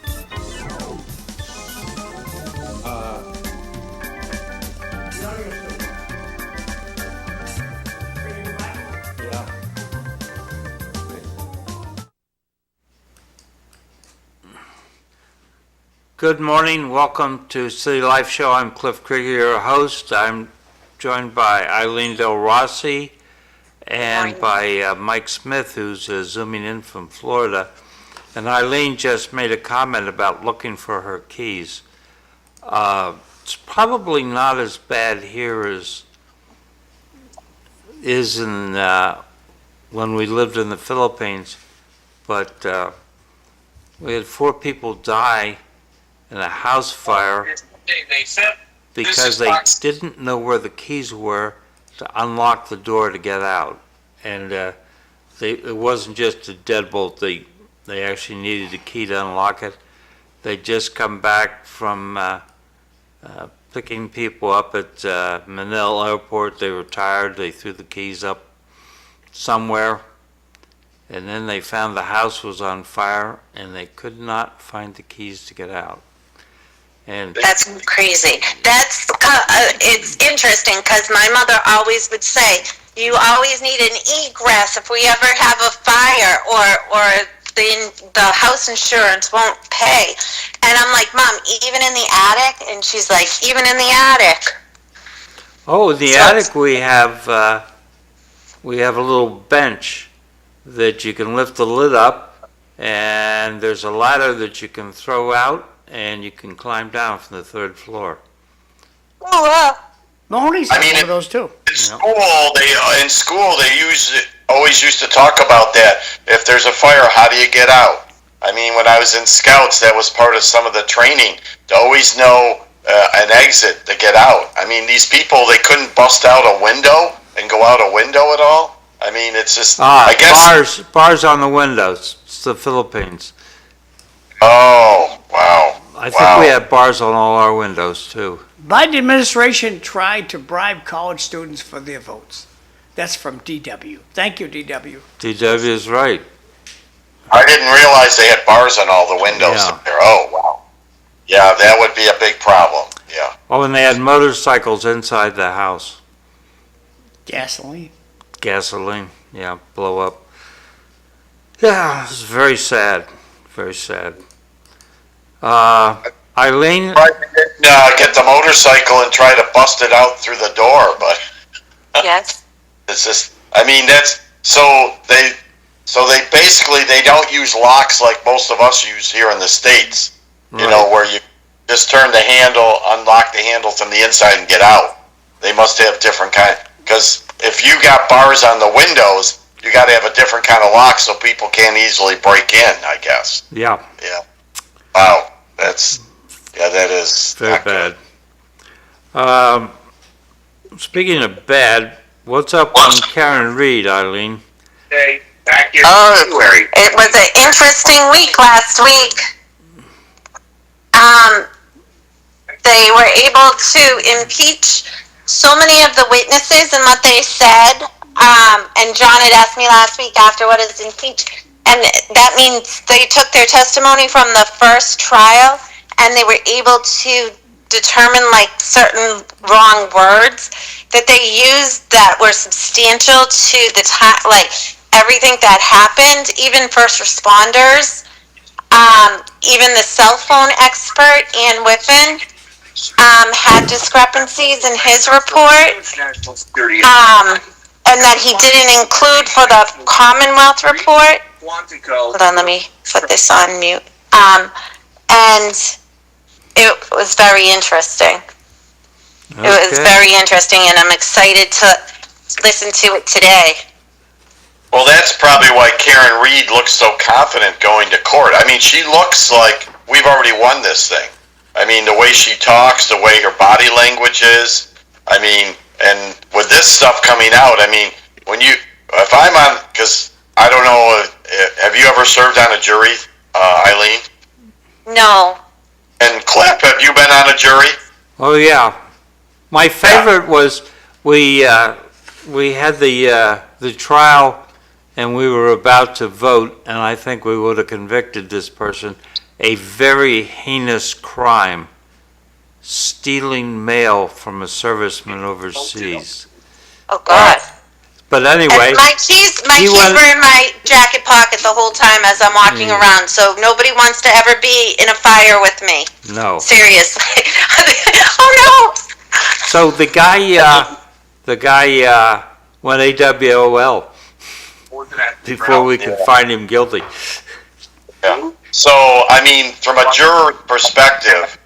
Yeah. Good morning. Welcome to City Life Show. I'm Cliff Krieger, your host. I'm joined by Eileen Delrossi and by Mike Smith, who's zooming in from Florida. And Eileen just made a comment about looking for her keys. It's probably not as bad here as is in when we lived in the Philippines, but we had 4 people die in a house fire because they didn't know where the keys were to unlock the door to get out. And it wasn't just a deadbolt, they actually needed a key to unlock it. They'd just come back from picking people up at Manila Airport. They were tired, they threw the keys up somewhere, and then they found the house was on fire and they could not find the keys to get out. And that's crazy. That's it's interesting because my mother always would say, you always need an egress if we ever have a fire or the house insurance won't pay. And I'm like, Mom, even in the attic? And she's like, even in the attic. Oh, in the attic we have a little bench that you can lift the lid up, and there's a ladder that you can throw out, and you can climb down from the 3rd floor. Oh, wow. Mahoney's got one of those too. In school they always used to talk about that. If there's a fire, how do you get out? I mean, when I was in Scouts, that was part of some of the training to always know an exit to get out. I mean, these people, they couldn't bust out a window and go out a window at all. I mean, it's just, I guess. Bars on the windows. It's the Philippines. Oh, wow. I think we have bars on all our windows too. Biden administration tried to bribe college students for their votes. That's from DW. Thank you, DW. DW is right. I didn't realize they had bars on all the windows up there. Oh, wow. Yeah, that would be a big problem. Yeah. Oh, and they had motorcycles inside the house. Gasoline. Gasoline, yeah, blow up. Yeah, it's very sad. Very sad. Eileen? Get the motorcycle and try to bust it out through the door, but Yes. it's just, I mean, so they basically, they don't use locks like most of us use here in the States, you know, where you just turn the handle, unlock the handle from the inside and get out. They must have different because if you got bars on the windows, you got to have a different kind of lock so people can't easily break in, I guess. Yeah. Yeah. Wow. That is very bad. Speaking of bad, what's up on Karen Reed, Eileen? Oh, it was an interesting week last week. They were able to impeach so many of the witnesses and what they said. And John had asked me last week after what is impeached. And that means they took their testimony from the first trial and they were able to determine like certain wrong words that they used that were substantial to the time, like everything that happened, even first responders, even the cell phone expert, Ann Whiffen, had discrepancies in his report, and that he didn't include for the Commonwealth report. Hold on, let me put this on mute. And it was very interesting. Okay. It was very interesting, and I'm excited to listen to it today. Well, that's probably why Karen Reed looks so confident going to court. I mean, she looks like we've already won this thing. I mean, the way she talks, the way her body language is. I mean, and with this stuff coming out, I mean, if I'm on, because I don't know, have you ever served on a jury, Eileen? No. And Clip, have you been on a jury? Oh yeah, my favorite was we had the trial, and we were about to vote, and I think we would have convicted this person. A very heinous crime, stealing mail from a serviceman overseas. Oh, God. But anyway, And my keys were in my jacket pocket the whole time as I'm walking around, so nobody wants to ever be in a fire with me. no. Seriously. Oh, no. So the guy went AWOL before we could find him guilty. Yeah. So, I mean, from a juror perspective,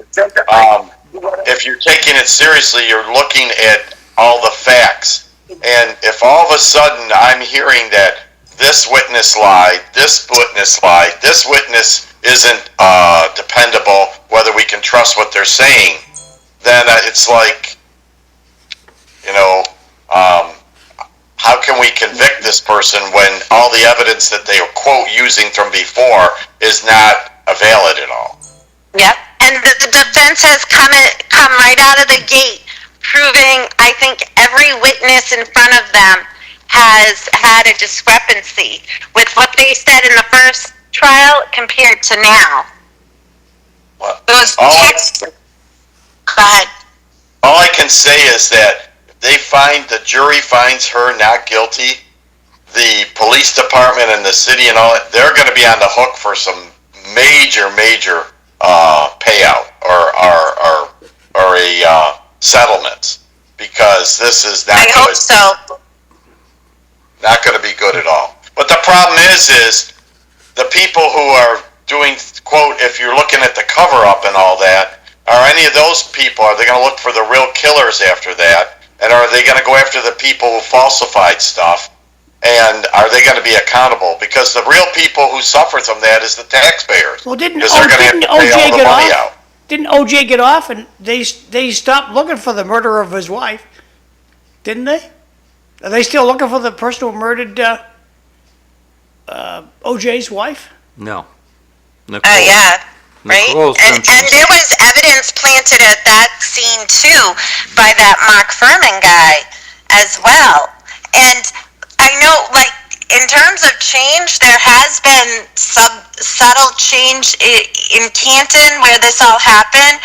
if you're taking it seriously, you're looking at all the facts. And if all of a sudden I'm hearing that this witness lied, this witness lied, this witness isn't dependable, whether we can trust what they're saying, then it's like, you know, how can we convict this person when all the evidence that they are, quote, using from before is not valid at all? Yep. And the defense has come right out of the gate, proving, I think, every witness in front of them has had a discrepancy with what they said in the first trial compared to now. Well, Those texts. Go ahead. all I can say is that the jury finds her not guilty, the police department and the city and all that, they're going to be on the hook for some major payout or a settlements, because this is not I hope good. so. Not going to be good at all. But the problem is the people who are doing, quote, if you're looking at the cover up and all that, are any of those people, are they going to look for the real killers after that? And are they going to go after the people who falsified stuff? And are they going to be accountable? Because the real people who suffer from that is the taxpayers. Well, didn't Because they're going to have to pay all OJ the get money off? out. Didn't OJ get off and they stopped looking for the murderer of his wife? Didn't they? Are they still looking for the person who murdered OJ's wife? No. Nicole. Yeah. Right? Nicole And Simpson. there was evidence planted at that scene too by that Mark Furman guy as well. And I know, like, in terms of change, there has been subtle change in Canton where this all happened.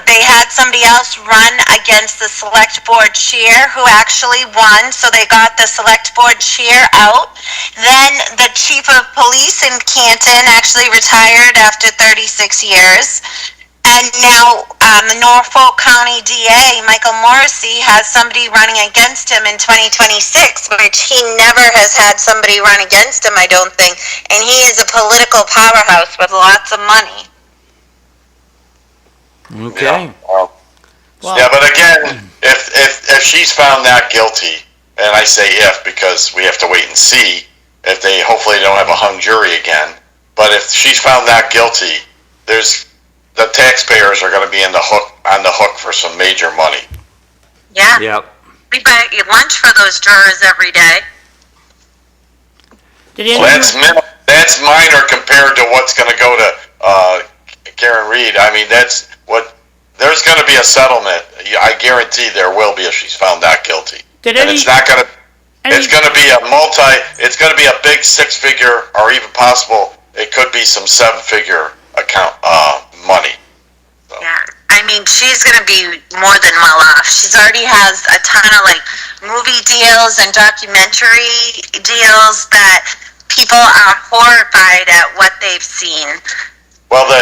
They had somebody else run against the select board chair who actually won, so they got the select board chair out. Then the chief of police in Canton actually retired after 36 years. And now the Norfolk County DA, Michael Morrissey, has somebody running against him in 2026, which he never has had somebody run against him, I don't think. And he is a political powerhouse with lots of money. Okay. Yeah, yeah, but again, if she's found not guilty, and I say if because we have to wait and see if they hopefully don't have a hung jury again. But if she's found not guilty, the taxpayers are going to be on the hook for some major money. Yeah. Yep. We buy lunch for those jurors every day. Did Well, anyone, that's minor compared to what's going to go to Karen Reed. I mean, there's going to be a settlement. I guarantee there will be if she's found not guilty. And it's not going to. It's going to be It's going to be a big 6-figure, or even possible. It could be some 7-figure account money. So. Yeah, I mean, she's going to be more than well off. She's already has a ton of, like, movie deals and documentary deals that people are horrified at what they've seen. Well, the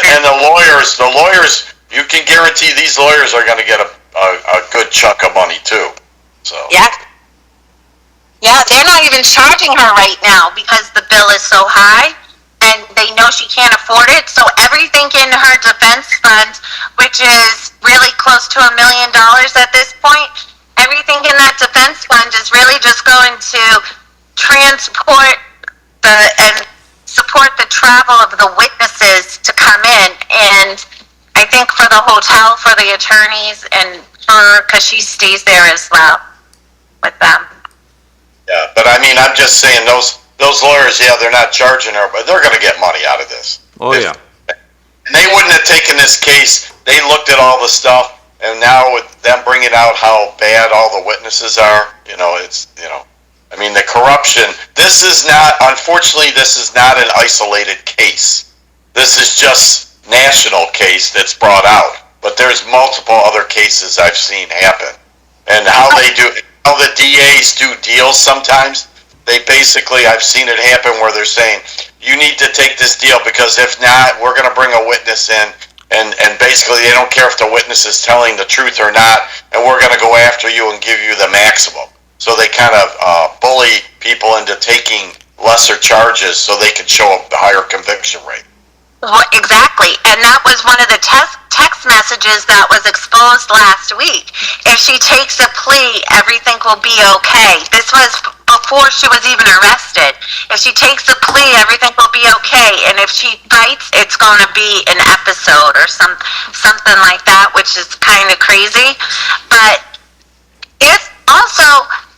lawyers, you can guarantee these lawyers are going to get a good chunk of money too. So. Yeah. Yeah, they're not even charging her right now because the bill is so high. And they know she can't afford it, so everything in her defense fund, which is really close to $1 million at this point, everything in that defense fund is really just going to transport and support the travel of the witnesses to come in. And I think for the hotel, for the attorneys, and for, because she stays there as well with them. Yeah, but I mean, I'm just saying those lawyers, yeah, they're not charging her, but they're going to get money out of this. Oh, yeah. They wouldn't have taken this case. They looked at all the stuff, and now with them bringing out how bad all the witnesses are, I mean, the corruption. Unfortunately, this is not an isolated case. This is just national case that's brought out. But there's multiple other cases I've seen happen. And how the DAs do deals sometimes. They basically, I've seen it happen where they're saying, you need to take this deal because if not, we're going to bring a witness in, and basically they don't care if the witness is telling the truth or not, and we're going to go after you and give you the maximum. So they kind of bully people into taking lesser charges so they can show a higher conviction rate. Well, exactly, and that was one of the text messages that was exposed last week. If she takes a plea, everything will be okay. This was before she was even arrested. If she takes a plea, everything will be okay, and if she fights, it's going to be an episode or something like that, which is kind of crazy. But if also,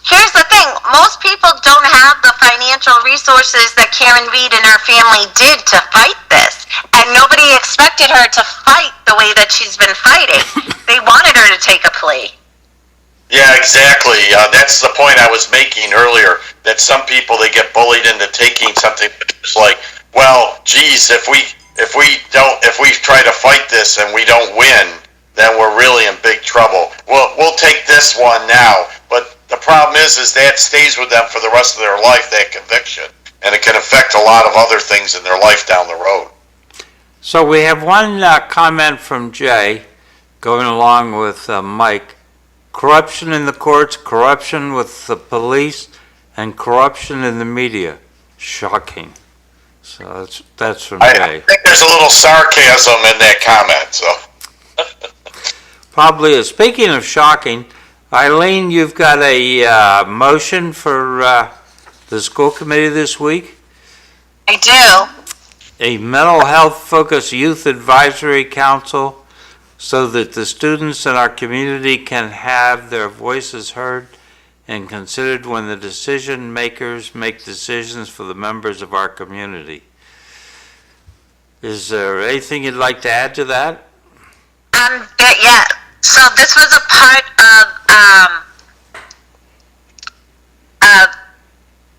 here's the thing, most people don't have the financial resources that Karen Reed and her family did to fight this. And nobody expected her to fight the way that she's been fighting. They wanted her to take a plea. Yeah, exactly. That's the point I was making earlier, that some people, they get bullied into taking something. It's like, well, geez, if we try to fight this and we don't win, then we're really in big trouble. We'll take this one now. But the problem is that stays with them for the rest of their life, that conviction, and it can affect a lot of other things in their life down the road. So we have one comment from Jay, going along with Mike. Corruption in the courts, corruption with the police, and corruption in the media. Shocking. So that's from I Jay. think there's a little sarcasm in that comment, so. Probably is. Speaking of shocking, Eileen, you've got a motion for the school committee this week? I do. A mental health focused youth advisory council so that the students in our community can have their voices heard and considered when the decision makers make decisions for the members of our community. Is there anything you'd like to add to that? Yeah. So this was a part of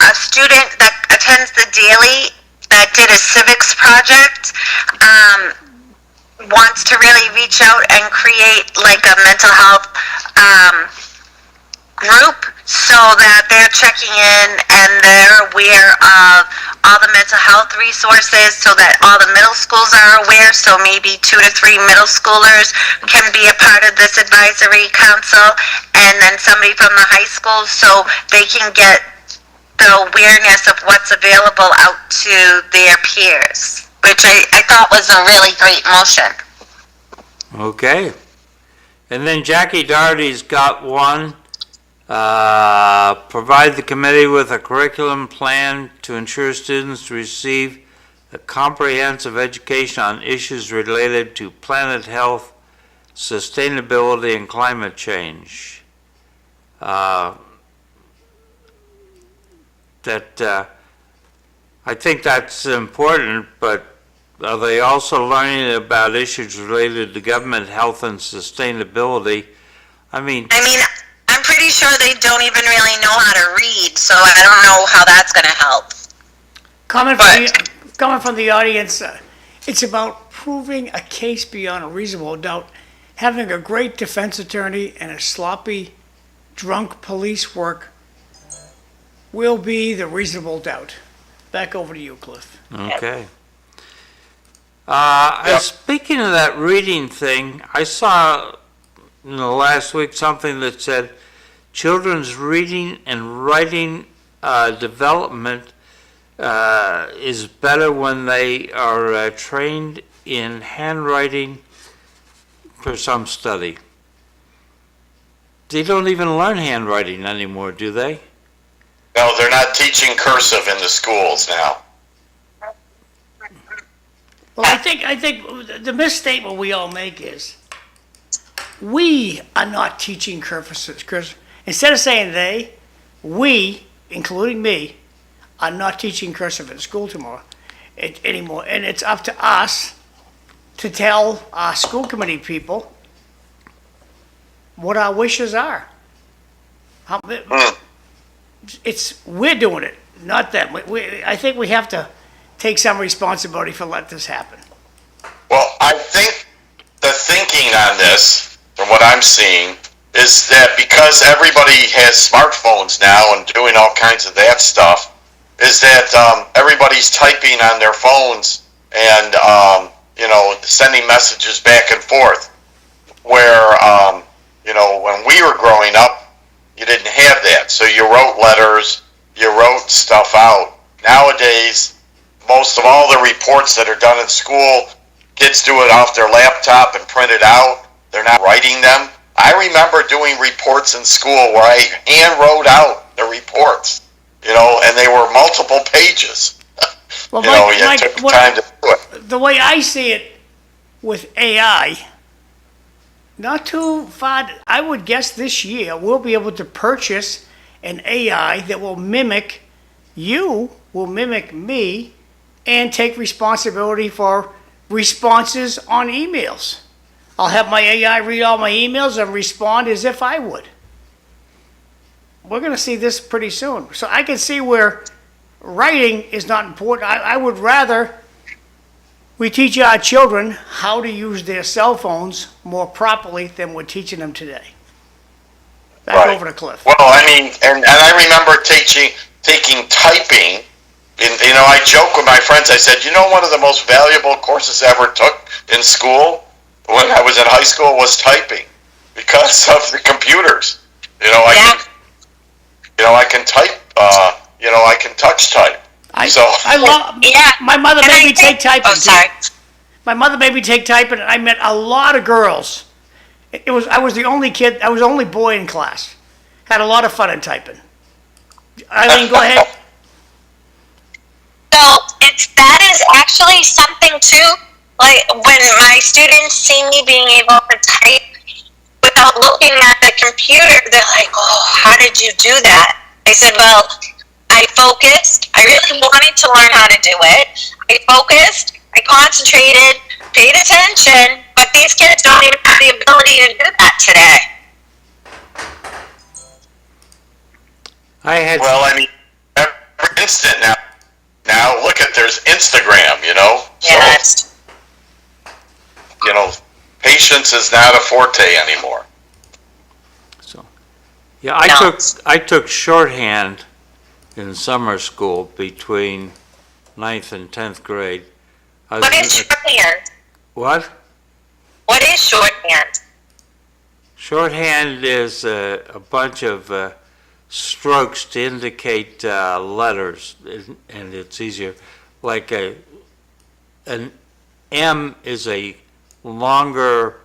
a student that attends the daily that did a civics project. Wants to really reach out and create like a mental health group so that they're checking in and they're aware of all the mental health resources so that all the middle schools are aware. So maybe 2 to 3 middle schoolers can be a part of this advisory council, and then somebody from the high school so they can get the awareness of what's available out to their peers, which I thought was a really great motion. Okay. And then Jackie Doherty's got one. Provide the committee with a curriculum plan to ensure students receive a comprehensive education on issues related to planet health, sustainability, and climate change. I think that's important, but are they also learning about issues related to government health and sustainability? I mean, I'm pretty sure they don't even really know how to read, so I don't know how that's going to help. Coming from the audience, it's about proving a case beyond a reasonable doubt. Having a great defense attorney and a sloppy, drunk police work will be the reasonable doubt. Back over to you, Cliff. okay. Speaking of that reading thing, I saw last week something that said children's reading and writing development is better when they are trained in handwriting for some study. They don't even learn handwriting anymore, do they? No, they're not teaching cursive in the schools now. Well, I think the misstatement we all make is we are not teaching cursive. Instead of saying they, we, including me, are not teaching cursive in school anymore. And it's up to us to tell our school committee people what our wishes are. We're doing it, not them. I think we have to take some responsibility for letting this happen. Well, I think the thinking on this, from what I'm seeing, is that because everybody has smartphones now and doing all kinds of that stuff, is that everybody's typing on their phones and, sending messages back and forth. Where, when we were growing up, you didn't have that. So you wrote letters, you wrote stuff out. Nowadays, most of all the reports that are done in school, kids do it off their laptop and print it out. They're not writing them. I remember doing reports in school where I hand wrote out the reports, and they were multiple pages. Well, you took time to do it. The way I see it with AI, not too far, I would guess this year we'll be able to purchase an AI that will mimic you, will mimic me, and take responsibility for responses on emails. I'll have my AI read all my emails and respond as if I would. We're going to see this pretty soon. So I can see where writing is not important. I would rather we teach our children how to use their cell phones more properly than we're teaching them today. Back back over to Cliff. Well, I mean, and I remember taking typing. I joke with my friends. I said, one of the most valuable courses I ever took in school when I was in high school was typing because of the computers. I can type. I can touch type. I love. Yeah. My mother And made I me think- take typing. Oh, sorry. My mother made me take typing, and I met a lot of girls. I was the only kid. I was the only boy in class. Had a lot of fun in typing. Eileen, go ahead. So that is actually something too. Like when my students see me being able to type without looking at the computer, they're like, "Oh, how did you do that?" I said, "Well, I focused. I really wanted to learn how to do it. I focused. I concentrated, paid attention. But these kids don't even have the ability to do that today." Well, I mean, every instant now. Now look there's Instagram. Yes. So, patience is not a forte anymore. Yeah, No. I took shorthand in summer school between 9th and 10th grade. What is shorthand? What? What is shorthand? Shorthand is a bunch of strokes to indicate letters, and it's easier. Like an M is a longer,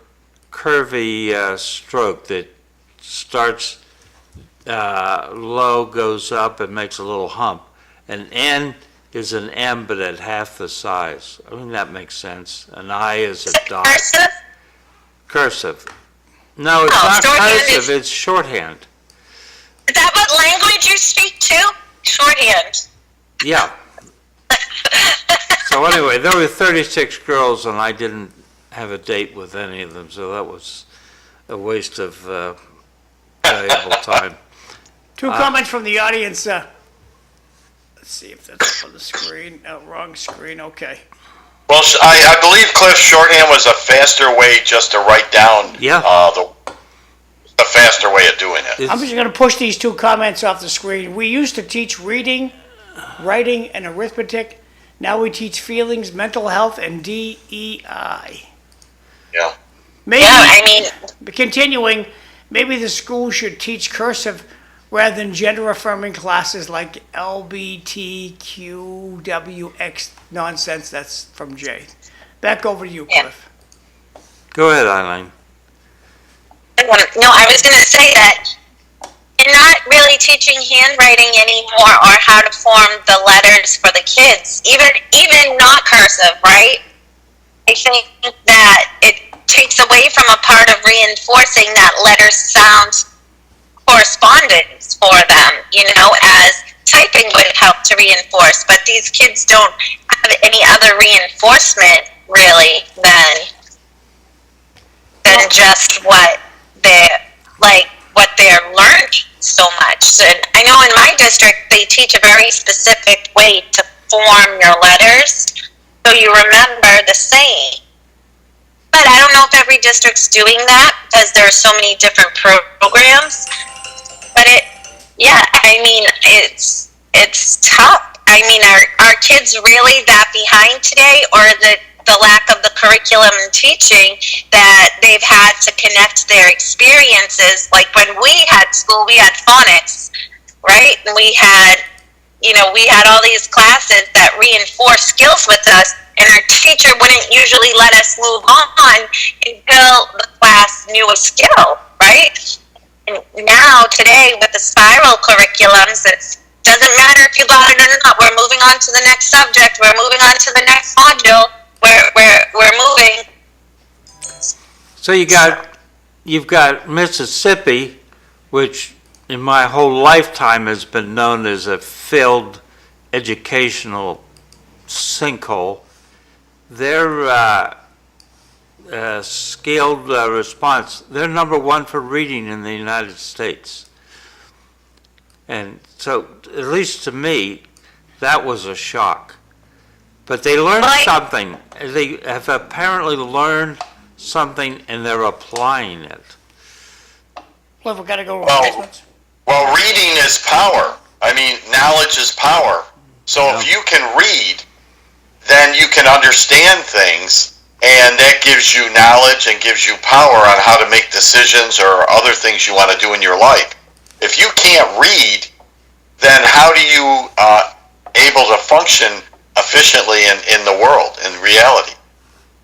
curvy stroke that starts low, goes up, and makes a little hump. An N is an M, but at half the size. I mean, that makes sense. An I is a dot. Cursive? Cursive. No, it's Oh, not shorthand cursive, is- it's shorthand. Is that what language you speak to? Shorthand. Yeah. So anyway, there were 36 girls, and I didn't have a date with any of them, so that was a waste of valuable time. Two comments from the audience. Let's see if that's up on the screen. No, wrong screen. Okay. Well, I believe Cliff shorthand was a faster way just to write down. Yeah. The faster way of doing it. I'm just going to push these two comments off the screen. We used to teach reading, writing, and arithmetic. Now we teach feelings, mental health, and DEI. Yeah. Maybe, Yeah, I mean, continuing, maybe the school should teach cursive rather than gender-affirming classes like LBTQWX nonsense. That's from Jay. Back over to you, Yeah. Cliff. Go ahead, Eileen. no, I was going to say that you're not really teaching handwriting anymore or how to form the letters for the kids, even not cursive, right? I think that it takes away from a part of reinforcing that letters sound correspondence for them, as typing would help to reinforce, but these kids don't have any other reinforcement really than just what they're learning so much. And I know in my district they teach a very specific way to form your letters so you remember the saying. But I don't know if every district's doing that because there are so many different programs. But it's tough. I mean, are kids really that behind today, or the lack of the curriculum and teaching that they've had to connect their experiences? Like when we had school, we had phonics, right? And we had all these classes that reinforce skills with us, and our teacher wouldn't usually let us move on until the class knew a skill, right? And now, today, with the spiral curriculums, it doesn't matter if you got it or not. We're moving on to the next subject. We're moving on to the next module. We're moving. So you've got Mississippi, which in my whole lifetime has been known as a failed educational sinkhole. Their scaled response, they're number one for reading in the United States. And so, at least to me, that was a shock. But they learned something. They have apparently learned something, and they're applying it. Cliff, we gotta go to Well- announcements. Well, reading is power. I mean, knowledge is power. So if you can read, then you can understand things, and that gives you knowledge and gives you power on how to make decisions or other things you want to do in your life. If you can't read, then how do you able to function efficiently in the world, in reality?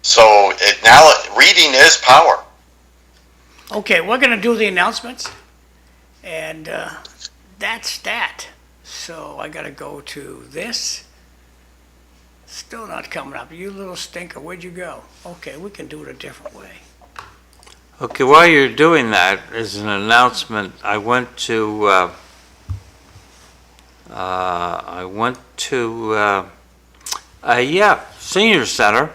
So now reading is power. Okay, we're gonna do the announcements, and that's that. So I gotta go to this. Still not coming up. You little stinker, where'd you go? Okay, we can do it a different way. Okay, while you're doing that, as an announcement, I went to senior center,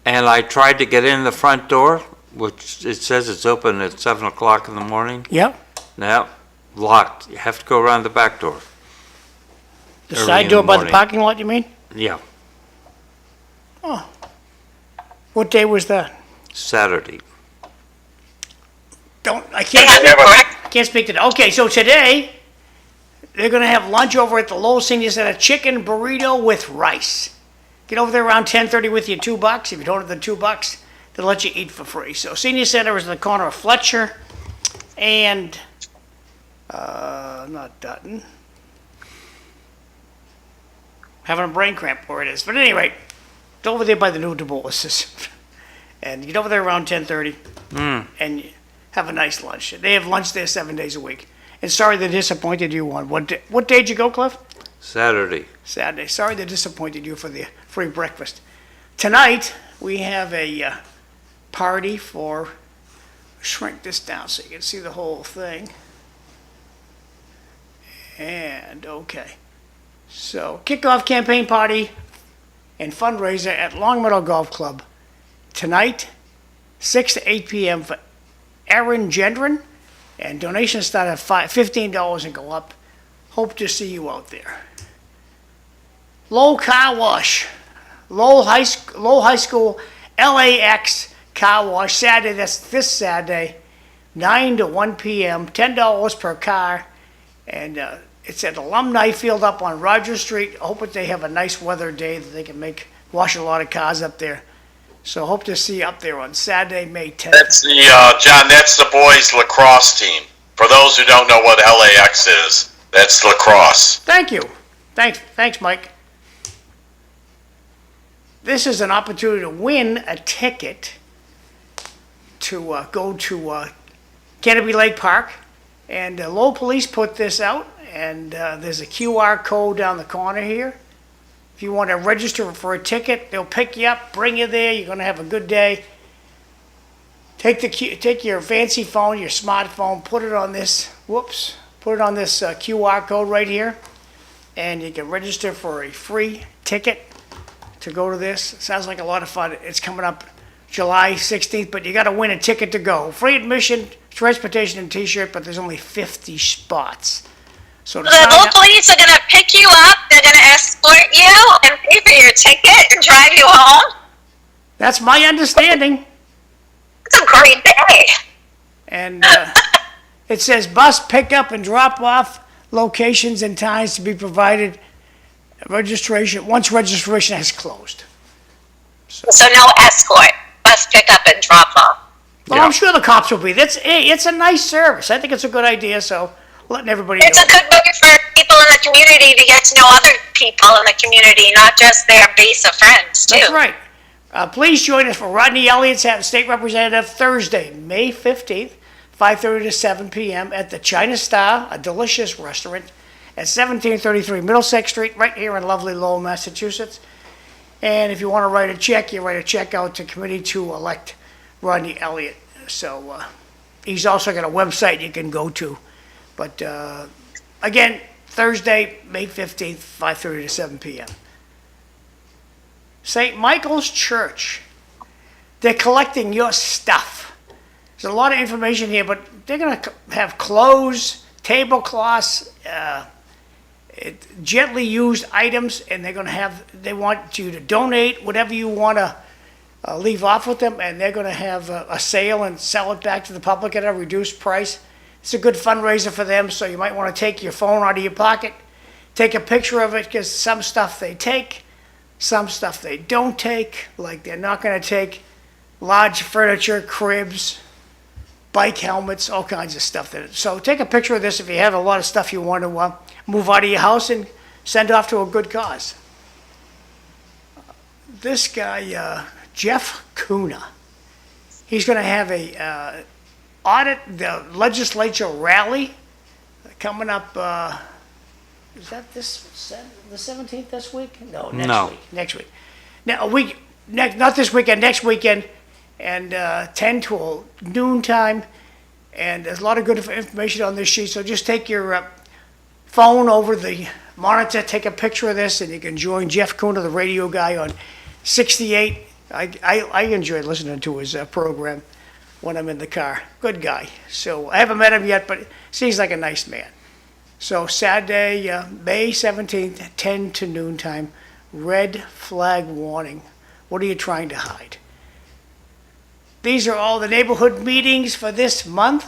and I tried to get in the front door, which it says it's open at 7 o'clock in the morning. Yep. Now, locked. You have to go around the back door. The Early side in door the by the morning. parking lot, you mean? Yeah, What day was that? Saturday. I They can't have speak, it correct. can't speak to that. Okay, so today, they're gonna have lunch over at the Lowell Senior Center, chicken burrito with rice. Get over there around 10:30 with your $2. If you don't have the $2, they'll let you eat for free. So Senior Center is in the corner of Fletcher and, not Dutton. Having a brain cramp where it is. But at any rate, it's over there by the new Du Bois's. And get over there around 10:30 and have a nice lunch. They have lunch there 7 days a week. And sorry they disappointed you on, what day did you go, Cliff? Saturday. Saturday. Sorry they disappointed you for the free breakfast. Tonight, we have a party for, shrink this down so you can see the whole thing. And, okay. So, kickoff campaign party and fundraiser at Long Meadow Golf Club. Tonight, 6 to 8 p.m. for Aaron Gendron. And donations start at $15 and go up. Hope to see you out there. Lowell Car Wash. Lowell High School LAX Car Wash. Saturday, that's this Saturday, 9 to 1 p.m., $10 per car. And it's at Alumni Field up on Rogers Street. I hope that they have a nice weather day that they can wash a lot of cars up there. So hope to see you up there on Saturday, May 10th. That's the John. That's the boys lacrosse team. For those who don't know what LAX is, that's lacrosse. Thank you. Thanks, Mike. This is an opportunity to win a ticket to go to Canopy Lake Park. And Lowell Police put this out, and there's a QR code down the corner here. If you want to register for a ticket, they'll pick you up, bring you there. You're going to have a good day. Take your fancy phone, your smartphone, put it on this QR code right here, and you can register for a free ticket to go to this. Sounds like a lot of fun. It's coming up July 16th, but you got to win a ticket to go. Free admission, transportation, and T-shirt, but there's only 50 spots. So to The sign local up, police are going to pick you up, they're going to escort you and pay for your ticket and drive you home. that's my understanding. It's a great day. And it says bus pickup and drop off locations and times to be provided. Registration, once registration has closed. So no escort, bus pickup and drop off. Well, I'm sure the cops will be. It's a nice service. I think it's a good idea, so letting everybody It's know. a good way for people in the community to get to know other people in the community, not just their base of friends, too. That's right. Please join us for Rodney Elliott's State Representative Thursday, May 15th, 5:30 to 7 p.m. at the China Star, a delicious restaurant at 1733 Middlesex Street, right here in lovely Lowell, Massachusetts. And if you want to write a check, you write a check out to committee to elect Rodney Elliott. So he's also got a website you can go to. But again, Thursday, May 15th, 5:30 to 7 p.m. St. Michael's Church. They're collecting your stuff. There's a lot of information here, but they're going to have clothes, tablecloths, gently used items, and they want you to donate whatever you want to leave off with them, and they're going to have a sale and sell it back to the public at a reduced price. It's a good fundraiser for them, so you might want to take your phone out of your pocket, take a picture of it, because some stuff they take, some stuff they don't take, like they're not going to take large furniture, cribs, bike helmets, all kinds of stuff. So take a picture of this if you have a lot of stuff you want to move out of your house and send off to a good cause. This guy, Jeff Kuna, he's going to have a the legislature rally coming up. Is that the 17th this week? No, next No. week. Next week. Now, not this weekend, next weekend, and 10 to noon time. And there's a lot of good information on this sheet, so just take your phone over the monitor, take a picture of this, and you can join Jeff Kuna, the radio guy, on 68. I enjoyed listening to his program when I'm in the car. Good guy. So I haven't met him yet, but seems like a nice man. So Saturday, May 17th, 10 to noon time, red flag warning. What are you trying to hide? These are all the neighborhood meetings for this month.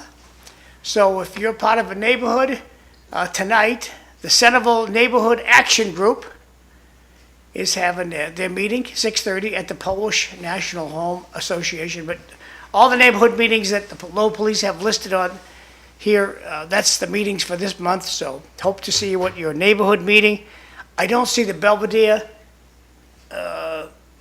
So if you're part of a neighborhood, tonight, the Centerville Neighborhood Action Group is having their meeting, 6:30 at the Polish National Home Association. But all the neighborhood meetings that the Lowell Police have listed on here, that's the meetings for this month. So hope to see you at your neighborhood meeting. I don't see the Belvedere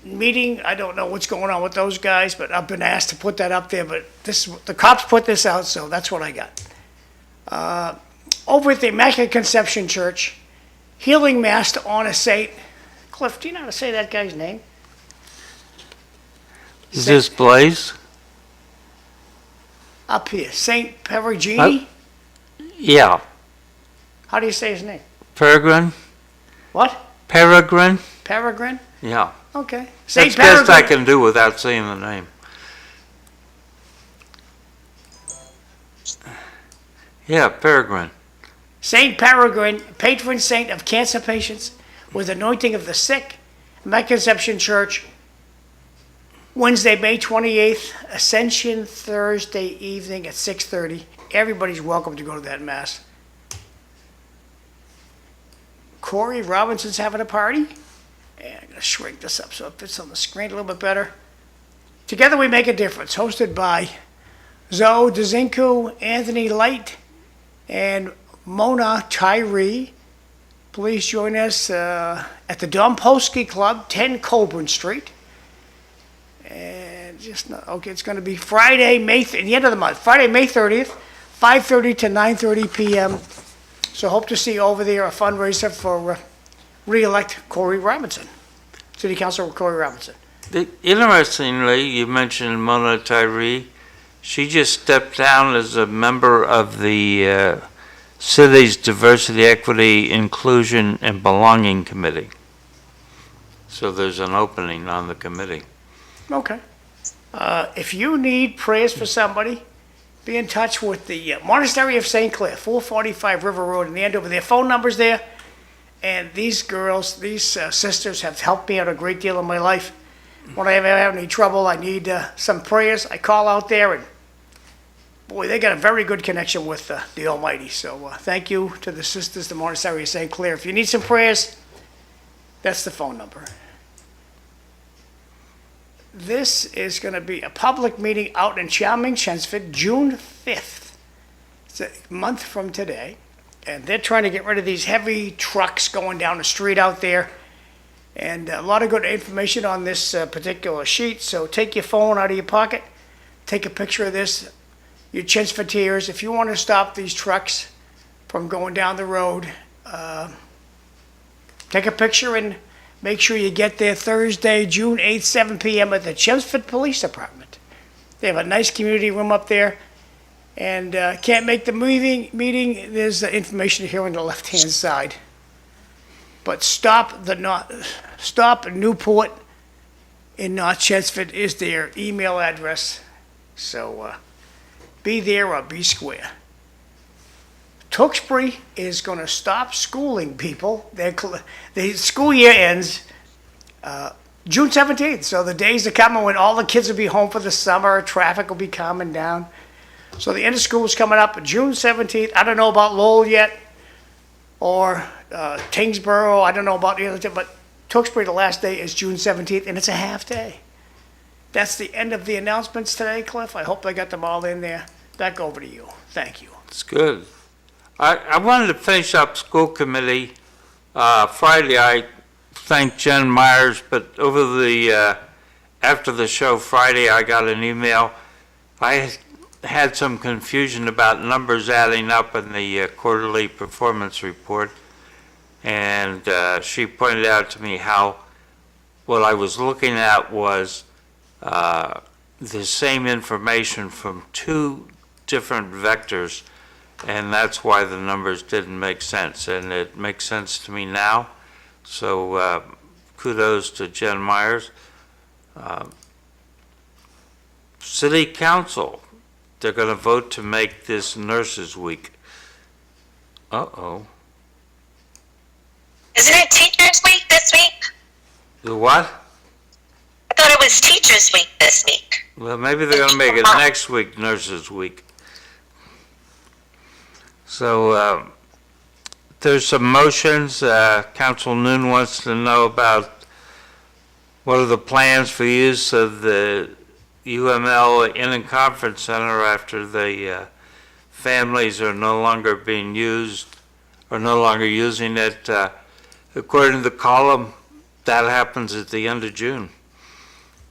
meeting. I don't know what's going on with those guys, but I've been asked to put that up there. But the cops put this out, so that's what I got. Over at the Immaculate Conception Church, Healing Mass to honor Saint. Cliff, do you know how to say that guy's name? Is this Blaze? Up here, Saint Perugini. Yeah. How do you say his name? Peregrine? What? Peregrine? Peregrine? Yeah. Okay. That's Saint best I Peregrine. can do without saying the name. Yeah, Peregrine. Saint Peregrine, patron saint of cancer patients, with anointing of the sick. Immaculate Conception Church, Wednesday, May 28th, Ascension Thursday evening at 6:30. Everybody's welcome to go to that mass. Corey Robinson's having a party. And I'm going to shrink this up so it fits on the screen a little bit better. Together We Make a Difference, hosted by Zoe Dzinku, Anthony Light, and Mona Tyree. Please join us at the Domposki Club, 10 Colburn Street. And it's going to be Friday, the end of the month, Friday, May 30th, 5:30 to 9:30 p.m. So hope to see you over there, a fundraiser for re-elect Corey Robinson, City Councilor Corey Robinson. Interestingly, you mentioned Mona Tyree. She just stepped down as a member of the city's Diversity, Equity, Inclusion, and Belonging Committee. So there's an opening on the committee. Okay. If you need prayers for somebody, be in touch with the Monastery of St. Clair, 445 River Road in Andover. Their phone number's there. And these girls, these sisters have helped me out a great deal in my life. When I have any trouble, I need some prayers, I call out there, and boy, they got a very good connection with the Almighty. So thank you to the sisters, the Monastery of St. Clair. If you need some prayers, that's the phone number. This is going to be a public meeting out in Charming, Chelmsford, June 5th. It's a month from today. And they're trying to get rid of these heavy trucks going down the street out there. And a lot of good information on this particular sheet. So take your phone out of your pocket, take a picture of this, your Chelmsforders. If you want to stop these trucks from going down the road, take a picture and make sure you get there Thursday, June 8th, 7 p.m. at the Chelmsford Police Department. They have a nice community room up there. And can't make the meeting, there's information here on the left-hand side. But stop Newport in North Chelmsford is their email address. So be there or be square. Tewksbury is going to stop schooling people. The school year ends June 17th. So the days are coming when all the kids will be home for the summer. Traffic will be calming down. So the end of school is coming up June 17th. I don't know about Lowell yet, or Kingsborough. I don't know about the other two, but Tewksbury, the last day is June 17th, and it's a half day. That's the end of the announcements today, Cliff. I hope I got them all in there. Back over to you. Thank you. It's good. I wanted to finish up school committee. Friday, I thanked Jen Myers, but over the, after the show Friday, I got an email. I had some confusion about numbers adding up in the quarterly performance report. And she pointed out to me how what I was looking at was the same information from two different vectors, and that's why the numbers didn't make sense. And it makes sense to me now. So kudos to Jen Myers. City Council, they're going to vote to make this Nurses Week. Uh-oh. Isn't it Teachers Week this week? The what? I thought it was Teachers Week this week. Well, maybe they're going to make it next week, Nurses Week. So there's some motions. Council Noon wants to know about what are the plans for use of the UML Inn and Conference Center after the families are no longer being used or no longer using it. According to the column, that happens at the end of June.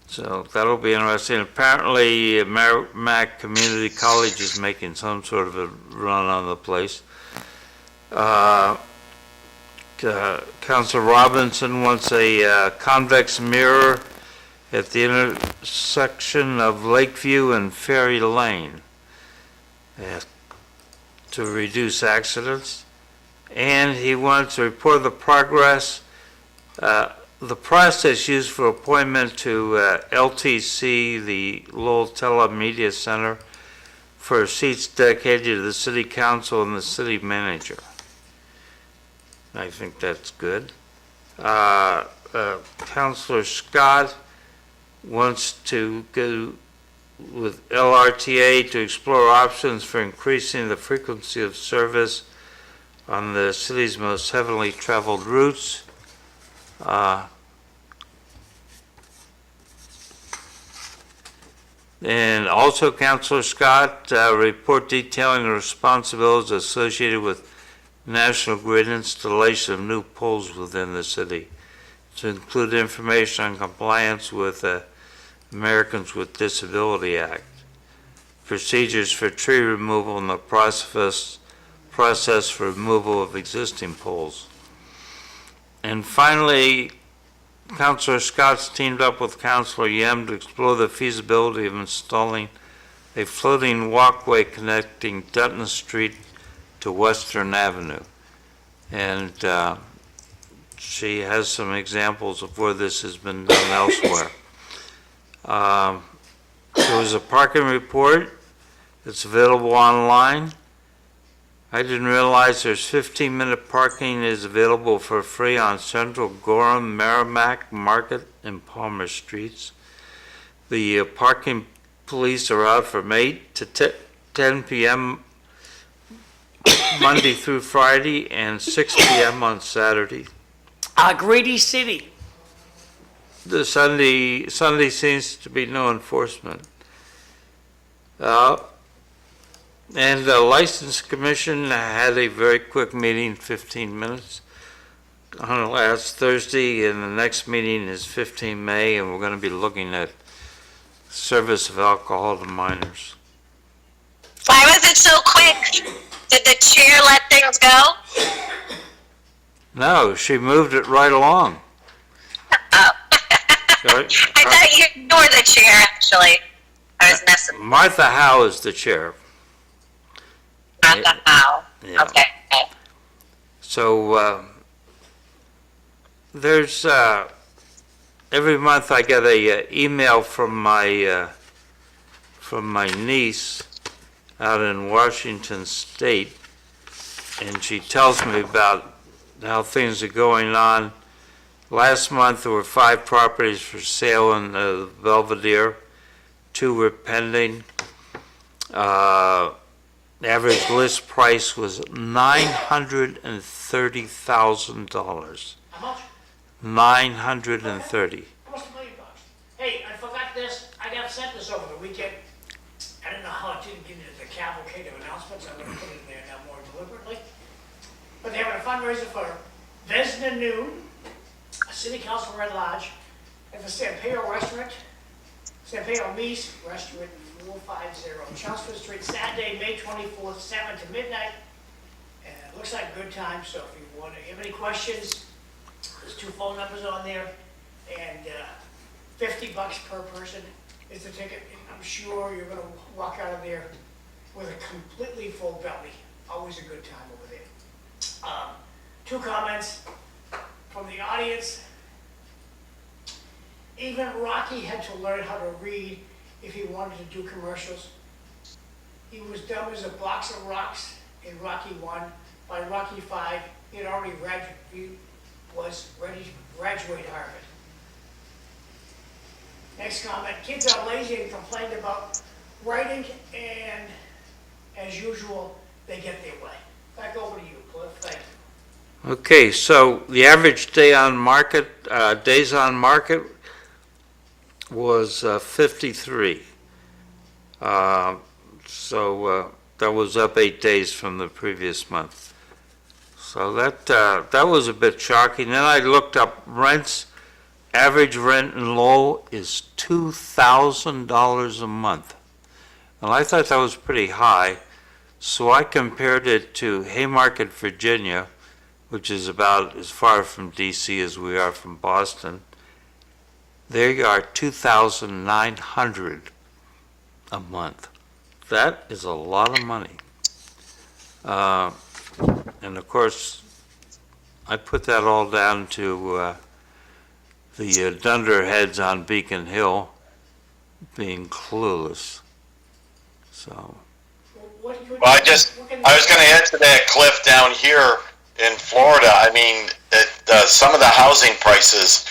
So that'll be interesting. Apparently, Merrimack Community College is making some sort of a run on the place. Councilor Robinson wants a convex mirror at the intersection of Lakeview and Ferry Lane to reduce accidents. And he wants to report the progress, the process used for appointment to LTC, the Lowell Telemedia Center, for seats dedicated to the City Council and the City Manager. I think that's good. Councilor Scott wants to go with LRTA to explore options for increasing the frequency of service on the city's most heavily traveled routes. And also Councilor Scott, report detailing the responsibilities associated with National Grid installation of new poles within the city, to include information on compliance with Americans with Disability Act, procedures for tree removal and the process for removal of existing poles. And finally, Councilor Scott's teamed up with Councilor Yem to explore the feasibility of installing a floating walkway connecting Dutton Street to Western Avenue. And she has some examples of where this has been done elsewhere. There was a parking report. It's available online. I didn't realize there's 15-minute parking is available for free on Central, Gorham, Merrimack, Market, and Palmer Streets. The parking police are out from 8 to 10 p.m. Monday through Friday and 6 p.m. on Saturday. Grady City. The Sunday seems to be no enforcement. And the License Commission had a very quick meeting, 15 minutes, on last Thursday, and the next meeting is 15 May, and we're going to be looking at service of alcohol to minors. Why was it so quick? Did the chair let things go? No, she moved it right along. Oh. Sorry. I thought you were the chair, actually. I was messing. Martha Howe is the chair. Wow. Yeah. Okay. So there's every month I get a email from my niece out in Washington State, and she tells me about how things are going on. Last month there were 5 properties for sale in Belvedere. 2 were pending. Average list price was $930,000. How much? 930. Almost $1 million. Hey, I forgot this. I got sent this over the weekend. I don't know how it didn't get into the cavalcade of announcements. I'm going to put it in there now more deliberately. But they're having a fundraiser for Vesna Noon, a city council Red Lodge, and the Sampaio Restaurant, Sampaio Mies Restaurant, 450 Chelmsford Street, Saturday, May 24th, 7 to midnight. And it looks like a good time, so if you want to have any questions, there's 2 phone numbers on there, and $50 per person is the ticket. I'm sure you're going to walk out of there with a completely full belly. Always a good time over there. 2 comments from the audience. Even Rocky had to learn how to read if he wanted to do commercials. He was dumb as a box of rocks in Rocky 1. By Rocky 5, he had already was ready to graduate Harvard. Next comment, kids are lazy and complained about writing, and as usual, they get their way. Back over to you, Cliff. Thank you. Okay, so the average days on market was 53. That was up 8 days from the previous month. So that was a bit shocking. Then I looked up rents. Average rent in Lowell is $2,000 a month. And I thought that was pretty high. So I compared it to Haymarket, Virginia, which is about as far from DC as we are from Boston. There you are, $2,900 a month. That is a lot of money. And of course, I put that all down to the dunderheads on Beacon Hill being clueless. So. Well, I was going to add to that, Cliff, down here in Florida. I mean, some of the housing prices,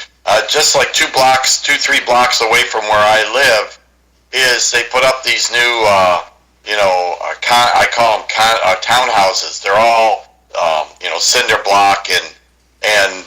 just like 3 blocks away from where I live, is they put up these new, I call them townhouses. They're all, cinder block, and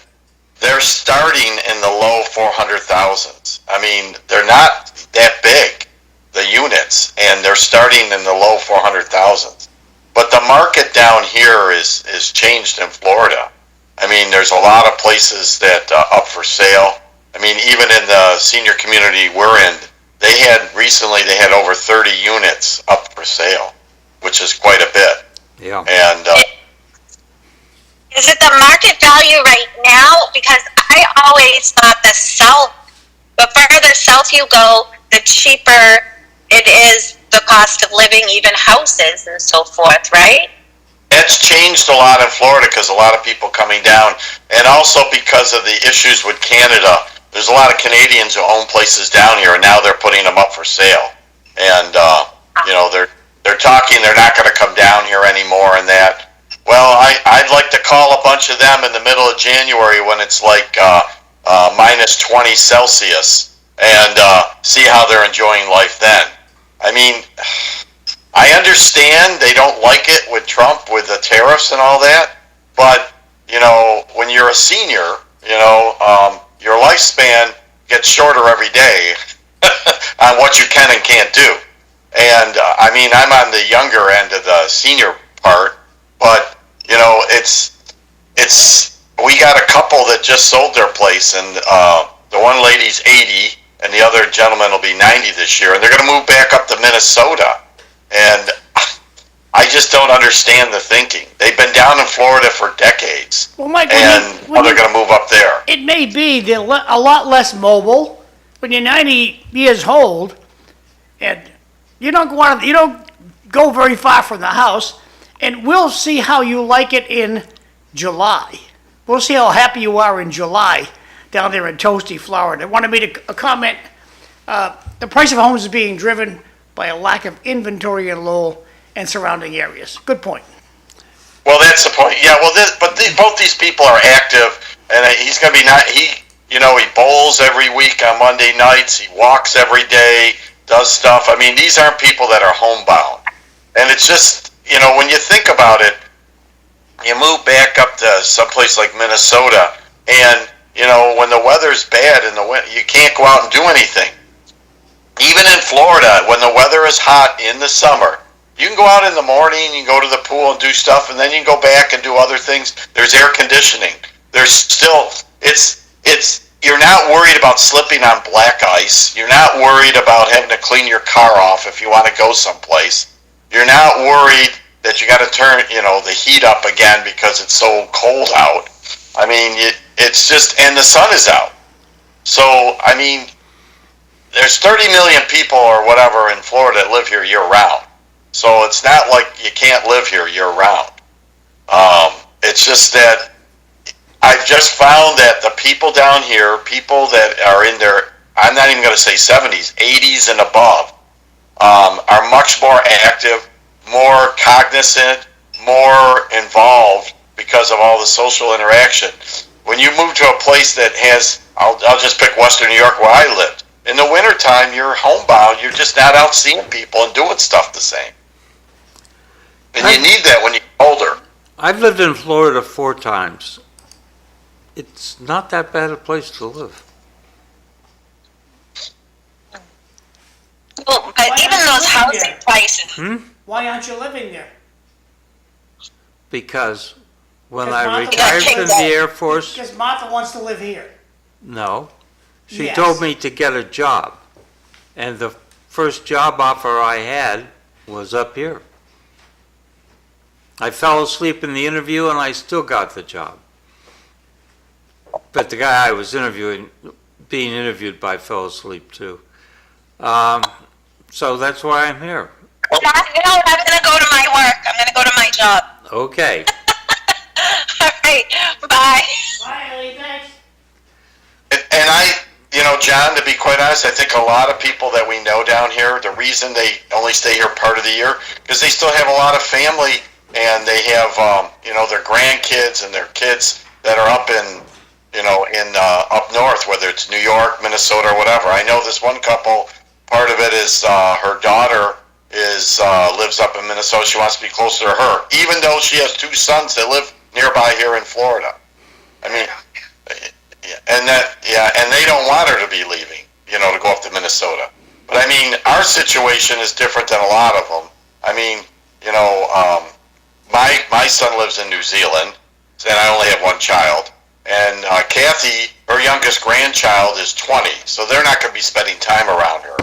they're starting in the low 400,000s. I mean, they're not that big, the units, and they're starting in the low 400,000s. But the market down here is changed in Florida. I mean, there's a lot of places that up for sale. I mean, even in the senior community we're in, they had over 30 units up for sale, which is quite a bit. Yeah. And Is it the market value right now? Because I always thought the further south you go, the cheaper it is, the cost of living, even houses and so forth, right? That's changed a lot in Florida because a lot of people coming down, and also because of the issues with Canada. There's a lot of Canadians who own places down here, and now they're putting them up for sale. And they're talking they're not going to come down here anymore, and that. Well, I'd like to call a bunch of them in the middle of January when it's like minus 20 Celsius, and see how they're enjoying life then. I mean, I understand they don't like it with Trump, with the tariffs and all that, but, when you're a senior, your lifespan gets shorter every day on what you can and can't do. And, I'm on the younger end of the senior part, but, we got a couple that just sold their place, and the one lady's 80, and the other gentleman will be 90 this year, and they're going to move back up to Minnesota. And I just don't understand the thinking. They've been down in Florida for decades, Well, Mike, and they're going to move up there. it may be they're a lot less mobile when you're 90 years old, and you don't go very far from the house. And we'll see how you like it in July. We'll see how happy you are in July down there in Toasty, Florida. I wanted me to comment. The price of homes is being driven by a lack of inventory in Lowell and surrounding areas. Good point. Well, that's the point. Yeah. Well, both these people are active, and he's going to be he bowls every week on Monday nights. He walks every day, does stuff. I mean, these aren't people that are homebound. And it's just, when you think about it, you move back up to someplace like Minnesota, and, when the weather's bad in the winter, you can't go out and do anything. Even in Florida, when the weather is hot in the summer, you can go out in the morning, you can go to the pool and do stuff, and then you can go back and do other things. There's air conditioning. There's still, you're not worried about slipping on black ice. You're not worried about having to clean your car off if you want to go someplace. You're not worried that you got to turn, the heat up again because it's so cold out. I mean, it's just, and the sun is out. So, I mean, there's 30 million people or whatever in Florida that live here year round. So it's not like you can't live here year round. It's just that I've just found that the people down here, people that are in their, I'm not even going to say 70s, 80s and above, are much more active, more cognizant, more involved because of all the social interaction. When you move to a place that has, I'll just pick Western New York where I lived. In the wintertime, you're homebound. You're just not out seeing people and doing stuff the same. And you need that when you're older. I've lived in Florida 4 times. It's not that bad a place to live. Well, but even those housing prices. Why aren't you living there? Because when Because I Martha- retired from the Air Force, Because Martha wants to live here. no, she Yes. told me to get a job. And the first job offer I had was up here. I fell asleep in the interview and I still got the job. But the guy I was being interviewed by fell asleep too. So that's why I'm here. I'm going to go to my work. I'm going to go to my job. Okay. All right. Bye. Bye, Ellie, thanks. And John, to be quite honest, I think a lot of people that we know down here, the reason they only stay here part of the year, because they still have a lot of family, and they have, their grandkids and their kids that are up in up north, whether it's New York, Minnesota, or whatever. I know this one couple, part of it is her daughter lives up in Minnesota. She wants to be closer to her, even though she has 2 sons that live nearby here in Florida. I mean, and they don't want her to be leaving, to go up to Minnesota. But I mean, our situation is different than a lot of them. I mean, my son lives in New Zealand, and I only have 1 child. And Kathy, her youngest grandchild, is 20, so they're not going to be spending time around her.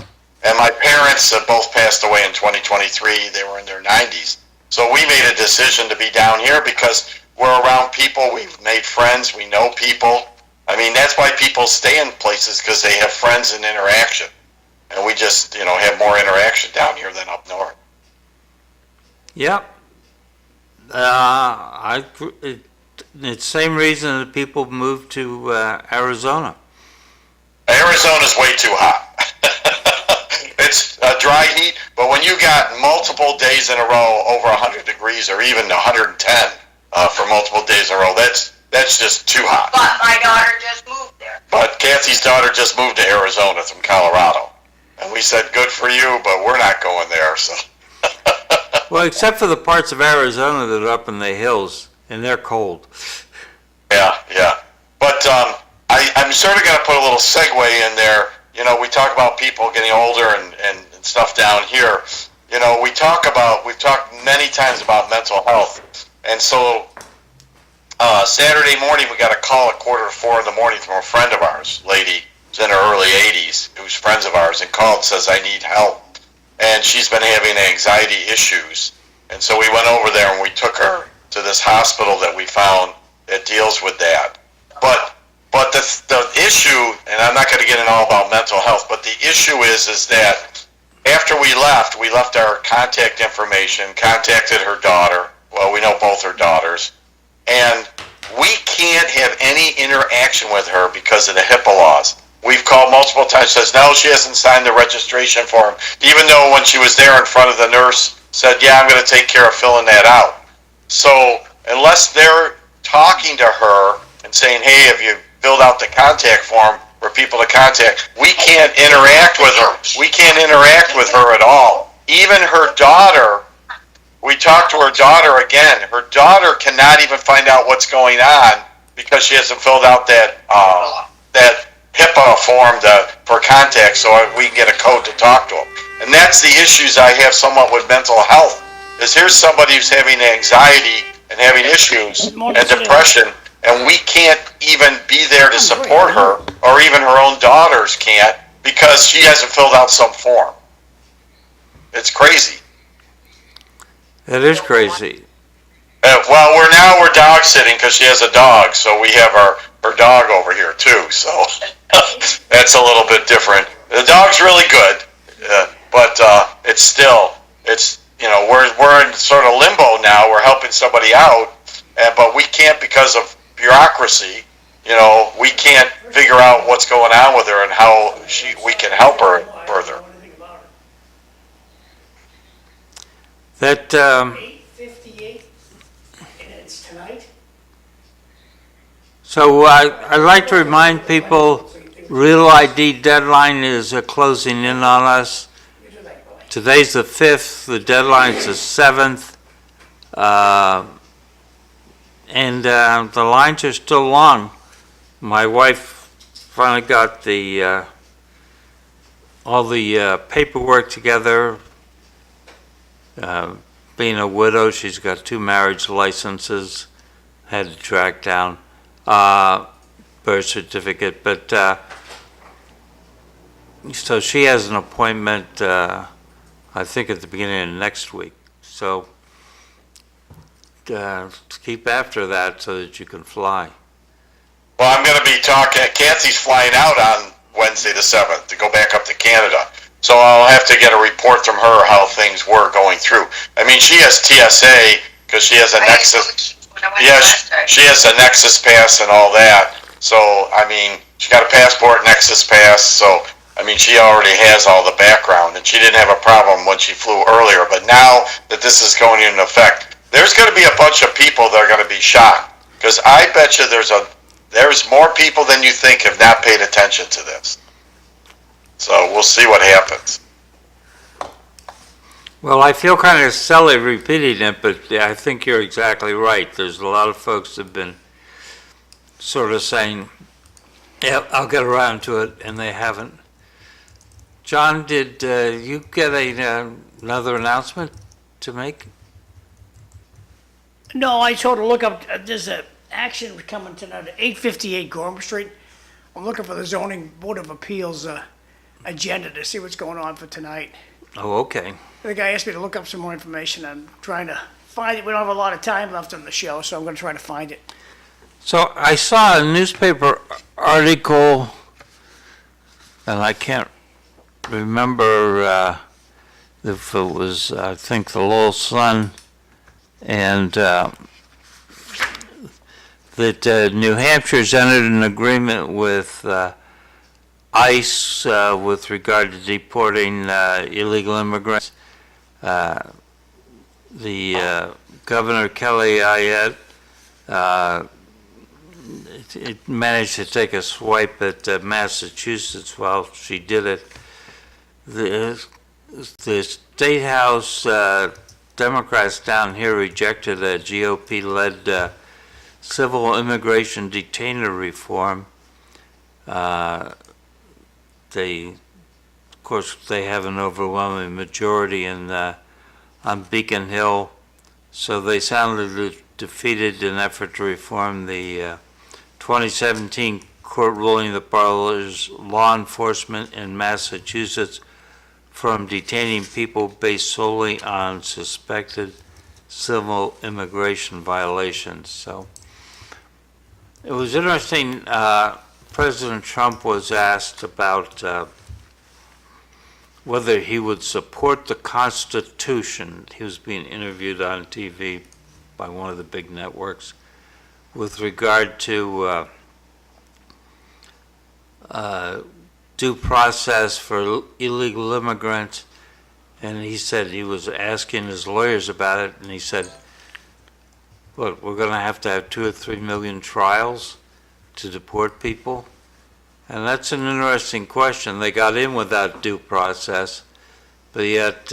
And my parents both passed away in 2023. They were in their 90s. So we made a decision to be down here because we're around people. We've made friends. We know people. I mean, that's why people stay in places, because they have friends and interaction. And we just, have more interaction down here than up north. Yep. It's the same reason that people move to Arizona. Arizona's way too hot. It's a dry heat, but when you got multiple days in a row over 100 degrees or even 110 for multiple days in a row, that's just too hot. But my daughter just moved there. But Kathy's daughter just moved to Arizona from Colorado. And we said, good for you, but we're not going there. So. Well, except for the parts of Arizona that are up in the hills, and they're cold. Yeah. But I'm sort of going to put a little segue in there. We talk about people getting older and stuff down here. We've talked many times about mental health. And so Saturday morning, we got a call at 3:45 in the morning from a friend of ours, lady who's in her early 80s, who's friends of ours, and called, says, I need help. And she's been having anxiety issues. And so we went over there and we took her to this hospital that we found that deals with that. But the issue, and I'm not going to get into all about mental health, but the issue is that after we left our contact information, contacted her daughter. Well, we know both her daughters. And we can't have any interaction with her because of the HIPAA laws. We've called multiple times, says, no, she hasn't signed the registration form. Even though when she was there in front of the nurse, said, yeah, I'm going to take care of filling that out. So unless they're talking to her and saying, hey, have you filled out the contact form for people to contact, we can't interact with her. We can't interact with her at all. Even her daughter we talked to her daughter again. Her daughter cannot even find out what's going on because she hasn't filled out that HIPAA form for contact, so we can get a code to talk to them. And that's the issues I have somewhat with mental health. Is here's somebody who's having anxiety and having issues and depression, and we can't even be there to support her, or even her own daughters can't, because she hasn't filled out some form. It's crazy. It is crazy. Well, we're dog sitting because she has a dog, so we have her dog over here too. So that's a little bit different. The dog's really good, but it's we're in sort of limbo now. We're helping somebody out, but we can't because of bureaucracy. We can't figure out what's going on with her and how we can help her further. That 8:58, and it's tonight. So I'd like to remind people, Real ID deadline is closing in on us. Today's the 5th, the deadline's the 7th, and the lines are still long. My wife finally got all the paperwork together. Being a widow, she's got 2 marriage licenses, had to track down birth certificate, but so she has an appointment, I think at the beginning of next week. So keep after that so that you can fly. Well, I'm going to be talking. Kathy's flying out on Wednesday the 7th to go back up to Canada. So I'll have to get a report from her how things were going through. I mean, she has TSA because she has a Nexus. Yeah, she has a Nexus pass and all that. So, I mean, she got a passport, Nexus pass. So, I mean, she already has all the background, and she didn't have a problem when she flew earlier. But now that this is going into effect, there's going to be a bunch of people that are going to be shocked, because I bet you there's more people than you think have not paid attention to this. So we'll see what happens. Well, I feel kind of silly repeating it, but I think you're exactly right. There's a lot of folks that have been sort of saying, yeah, I'll get around to it, and they haven't. John, did you get another announcement to make? No, I told her, look up, there's an action coming tonight at 858 Gorham Street. I'm looking for the zoning board of appeals agenda to see what's going on for tonight. Oh, okay. The guy asked me to look up some more information. I'm trying to find it. We don't have a lot of time left on the show, so I'm going to try to find it. So I saw a newspaper article, and I can't remember if it was, I think, the Lowell Sun, and that New Hampshire's entered an agreement with ICE with regard to deporting illegal immigrants. The Governor Kelly Ayotte it managed to take a swipe at Massachusetts while she did it. The State House Democrats down here rejected a GOP-led civil immigration detainer reform. Of course, they have an overwhelming majority on Beacon Hill, so they sounded defeated in an effort to reform the 2017 court ruling that bars law enforcement in Massachusetts from detaining people based solely on suspected civil immigration violations. So it was interesting. President Trump was asked about whether he would support the Constitution. He was being interviewed on TV by one of the big networks with regard to due process for illegal immigrants. And he said he was asking his lawyers about it, and he said, look, we're going to have 2 or 3 million trials to deport people? And that's an interesting question. They got in without due process, but yet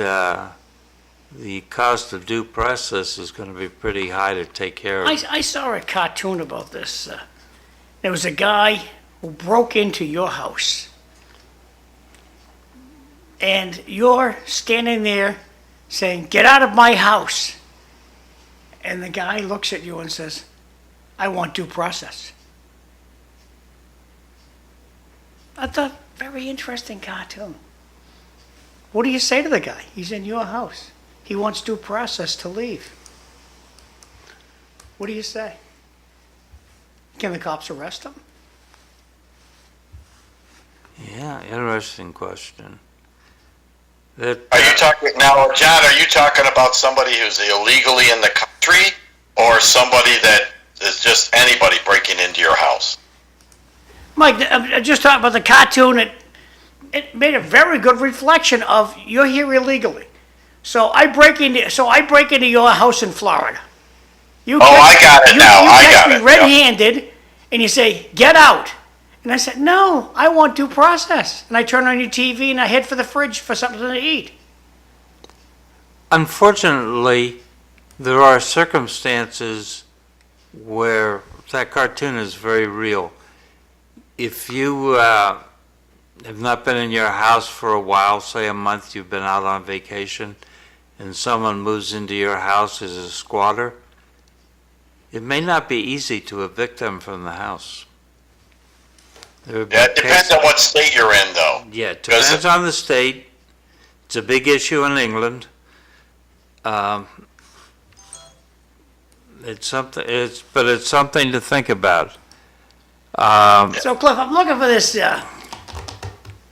the cost of due process is going to be pretty high to take care of. I saw a cartoon about this. There was a guy who broke into your house. And you're standing there saying, "Get out of my house." And the guy looks at you and says, "I want due process." I thought, very interesting cartoon. What do you say to the guy? He's in your house. He wants due process to leave. What do you say? Can the cops arrest him? Yeah, interesting question. That, Are you talking now, John? Are you talking about somebody who's illegally in the country, or somebody that is just anybody breaking into your house? Mike, I'm just talking about the cartoon. It made a very good reflection of you're here illegally. So I break into your house in Florida. You I got it now. You I catch got me it. red-handed, and you say, "Get out." And I said, "No, I want due process." And I turn on your TV and I head for the fridge for something to eat. unfortunately, there are circumstances where that cartoon is very real. If you have not been in your house for a while, say a month, you've been out on vacation, and someone moves into your house as a squatter, it may not be easy to evict them from the house. Yeah, it depends on what state you're in, though. Yeah, it depends on the state. It's a big issue in England. It's something to think about. So Cliff, I'm looking for this,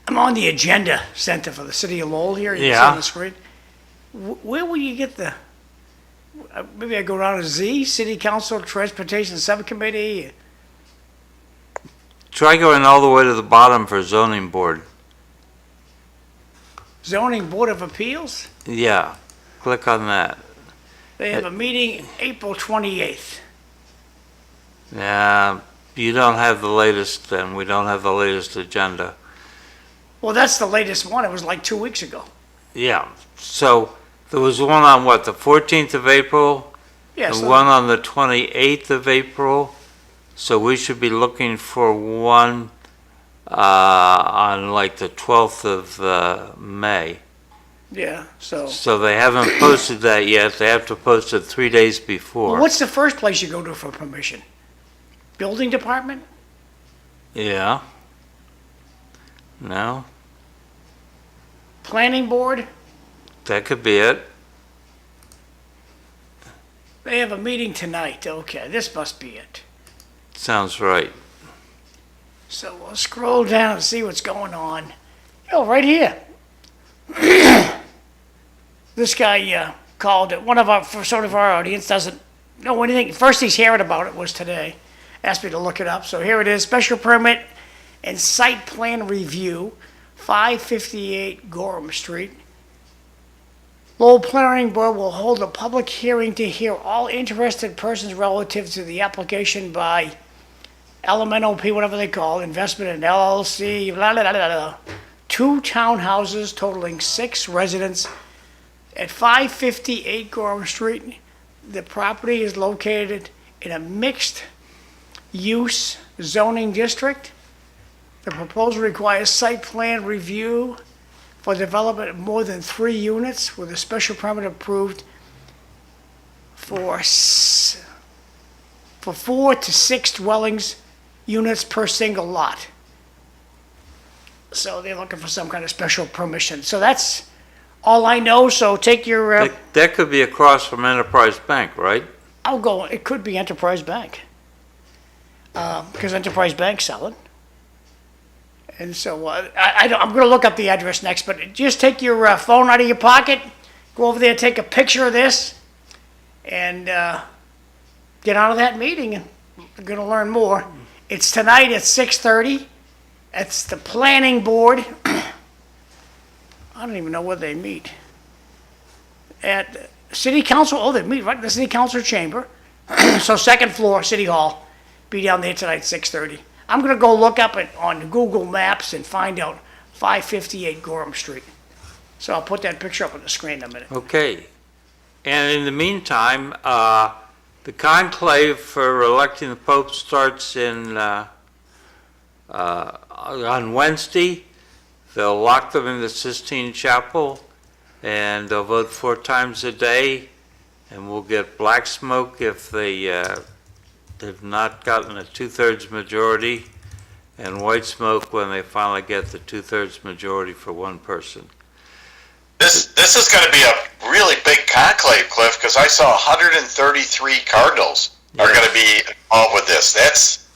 I'm on the agenda center for the city of Lowell here. You can see Yeah. on the screen. Where will you get the, maybe I go down to Z, City Council Transportation Subcommittee? Try going all the way to the bottom for zoning board. Zoning Board of Appeals? Yeah, click on that. They have a meeting April 28th. Yeah, you don't have the latest then. We don't have the latest agenda. Well, that's the latest one. It was like 2 weeks ago. Yeah, so there was one on what, the 14th of April? Yeah, And so one on the 28th of April? So we should be looking for one on like the 12th of May. yeah, so. So they haven't posted that yet. They have to post it 3 days before. Well, what's the first place you go to for permission? Building department? Yeah. No, Planning board? that could be it. They have a meeting tonight. Okay, this must be it. Sounds right. So we'll scroll down and see what's going on. Oh, right here. This guy called it. One of our, for sort of our audience, doesn't know anything. First he's hearing about it was today. Asked me to look it up. So here it is. Special permit and site plan review, 558 Gorham Street. Lowell Planning Board will hold a public hearing to hear all interested persons relative to the application by LMNOP, whatever they call it, investment in LLC, blah, blah, blah, blah, blah. 2 townhouses totaling 6 residents at 558 Gorham Street. The property is located in a mixed-use zoning district. The proposal requires site plan review for development of more than 3 units with a special permit approved for 4 to 6 dwellings units per single lot. So they're looking for some kind of special permission. So that's all I know, so take your, That could be across from Enterprise Bank, right? I'll go, it could be Enterprise Bank. Because Enterprise Bank's selling. And so I'm going to look up the address next, but just take your phone out of your pocket, go over there, take a picture of this, and get out of that meeting, and we're going to learn more. It's tonight at 6:30. It's the planning board. I don't even know where they meet. At City Council, oh, they meet right in the City Council chamber. So second floor, City Hall. Be down there tonight, 6:30. I'm gonna go look up it on Google Maps and find out 558 Gorham Street. So I'll put that picture up on the screen in a minute. Okay. And in the meantime, the conclave for electing the Pope starts on Wednesday. They'll lock them in the Sistine Chapel, and they'll vote 4 times a day, and we'll get black smoke if they've not gotten a 2/3 majority, and white smoke when they finally get the 2/3 majority for one person. This is going to be a really big conclave, Cliff, because I saw 133 cardinals are going to be involved with this. That's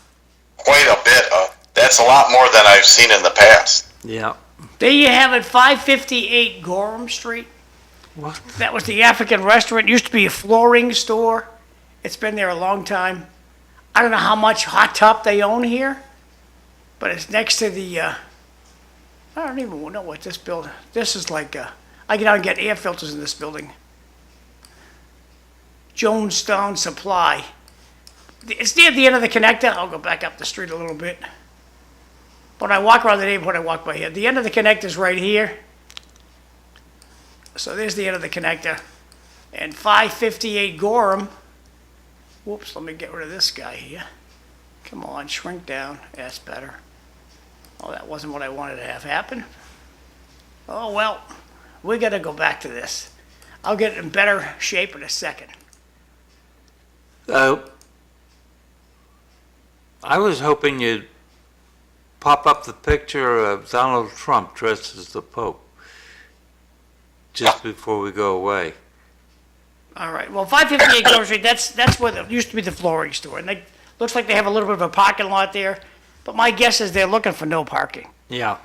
quite a bit. That's a lot more than I've seen in the past. Yeah. There you have it, 558 Gorham Street. What? That was the African restaurant. It used to be a flooring store. It's been there a long time. I don't know how much hot top they own here, but it's next to the, I don't even know what this building, this is like, I get out and get air filters in this building. Jonestown Supply. It's near the end of the connector. I'll go back up the street a little bit. When I walk around the neighborhood, I walk by here. The end of the connector is right here. So there's the end of the connector. And 558 Gorham. Whoops, let me get rid of this guy here. Come on, shrink down. That's better. Oh, that wasn't what I wanted to have happen. Oh, well, we got to go back to this. I'll get it in better shape in a second. I was hoping you'd pop up the picture of Donald Trump dressed as the Pope just before we go away. All right. Well, 558 Grove Street, that's where it used to be the flooring store. And looks like they have a little bit of a parking lot there. But my guess is they're looking for no parking. Yeah.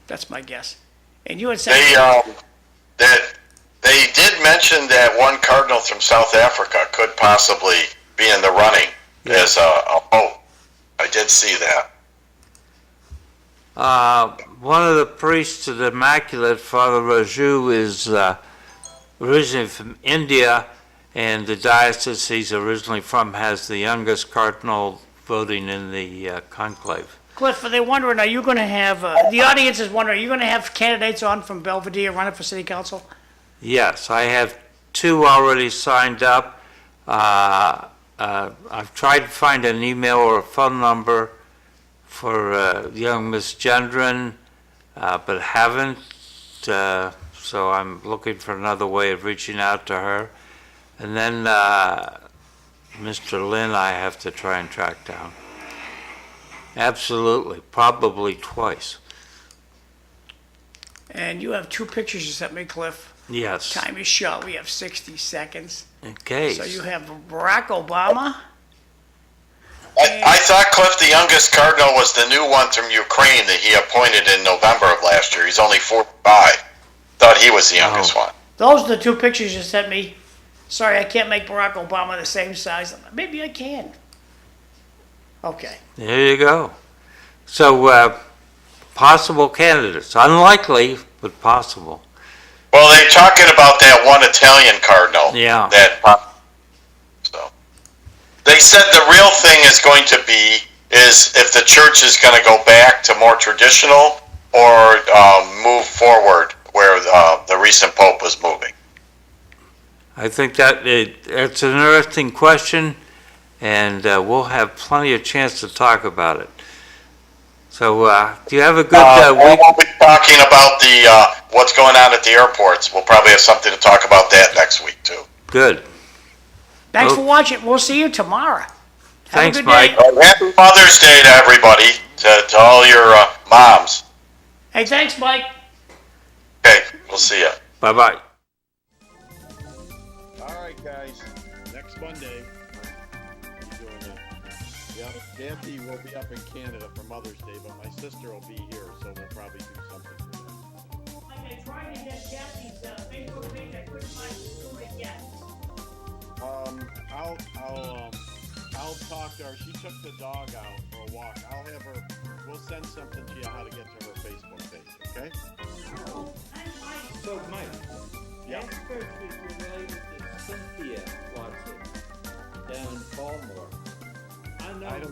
That's my guess. And you had said... They did mention that one cardinal from South Africa could possibly be in the running as a pope. I did see that. One of the priests of the Immaculate, Father Raju, is originally from India, and the diocese he's originally from has the youngest cardinal voting in the conclave. Cliff, are they wondering, are you going to have... the audience is wondering, are you going to have candidates on from Belvedere running for city council? Yes, I have 2 already signed up. I've tried to find an email or a phone number for young Miss Gendron, but haven't. So I'm looking for another way of reaching out to her. And then Mr. Lynn I have to try and track down. Absolutely, probably twice. And you have 2 pictures you sent me, Cliff. Yes. Time is short. We have 60 seconds. Okay. So you have Barack Obama. I thought Cliff, the youngest cardinal, was the new one from Ukraine that he appointed in November of last year. He's only 45. Thought he was the youngest one. Those are the 2 pictures you sent me. Sorry, I can't make Barack Obama the same size. Maybe I can. Okay. There you go. So, possible candidates. Unlikely, but possible. Well, they're talking about that one Italian cardinal. Yeah. So they said the real thing is going to be is if the church is going to go back to more traditional or move forward where the recent pope was moving. I think that it's an interesting question, and we'll have plenty of chance to talk about it. So, do you have a good week? We'll be talking about the what's going on at the airports. We'll probably have something to talk about that next week too. Good. Thanks for watching. We'll see you tomorrow. Thanks, have a good Mike. day. Happy Mother's Day to everybody, to all your moms. Hey, thanks, Mike. Okay, we'll see you. Bye-bye. All right, guys. Next Monday, we're doing it. Yep, Kathy will be up in Canada for Mother's Day, but my sister will be here, so we'll probably do something for them. I tried to get Kathy's Facebook page. I couldn't find it yet. I'll talk to her. She took the dog out for a walk. I'll have her. We'll send something to you how to get to her Facebook page. Okay? So, Mike, Yeah. that church is related to Cynthia Watson down in Baltimore. I know.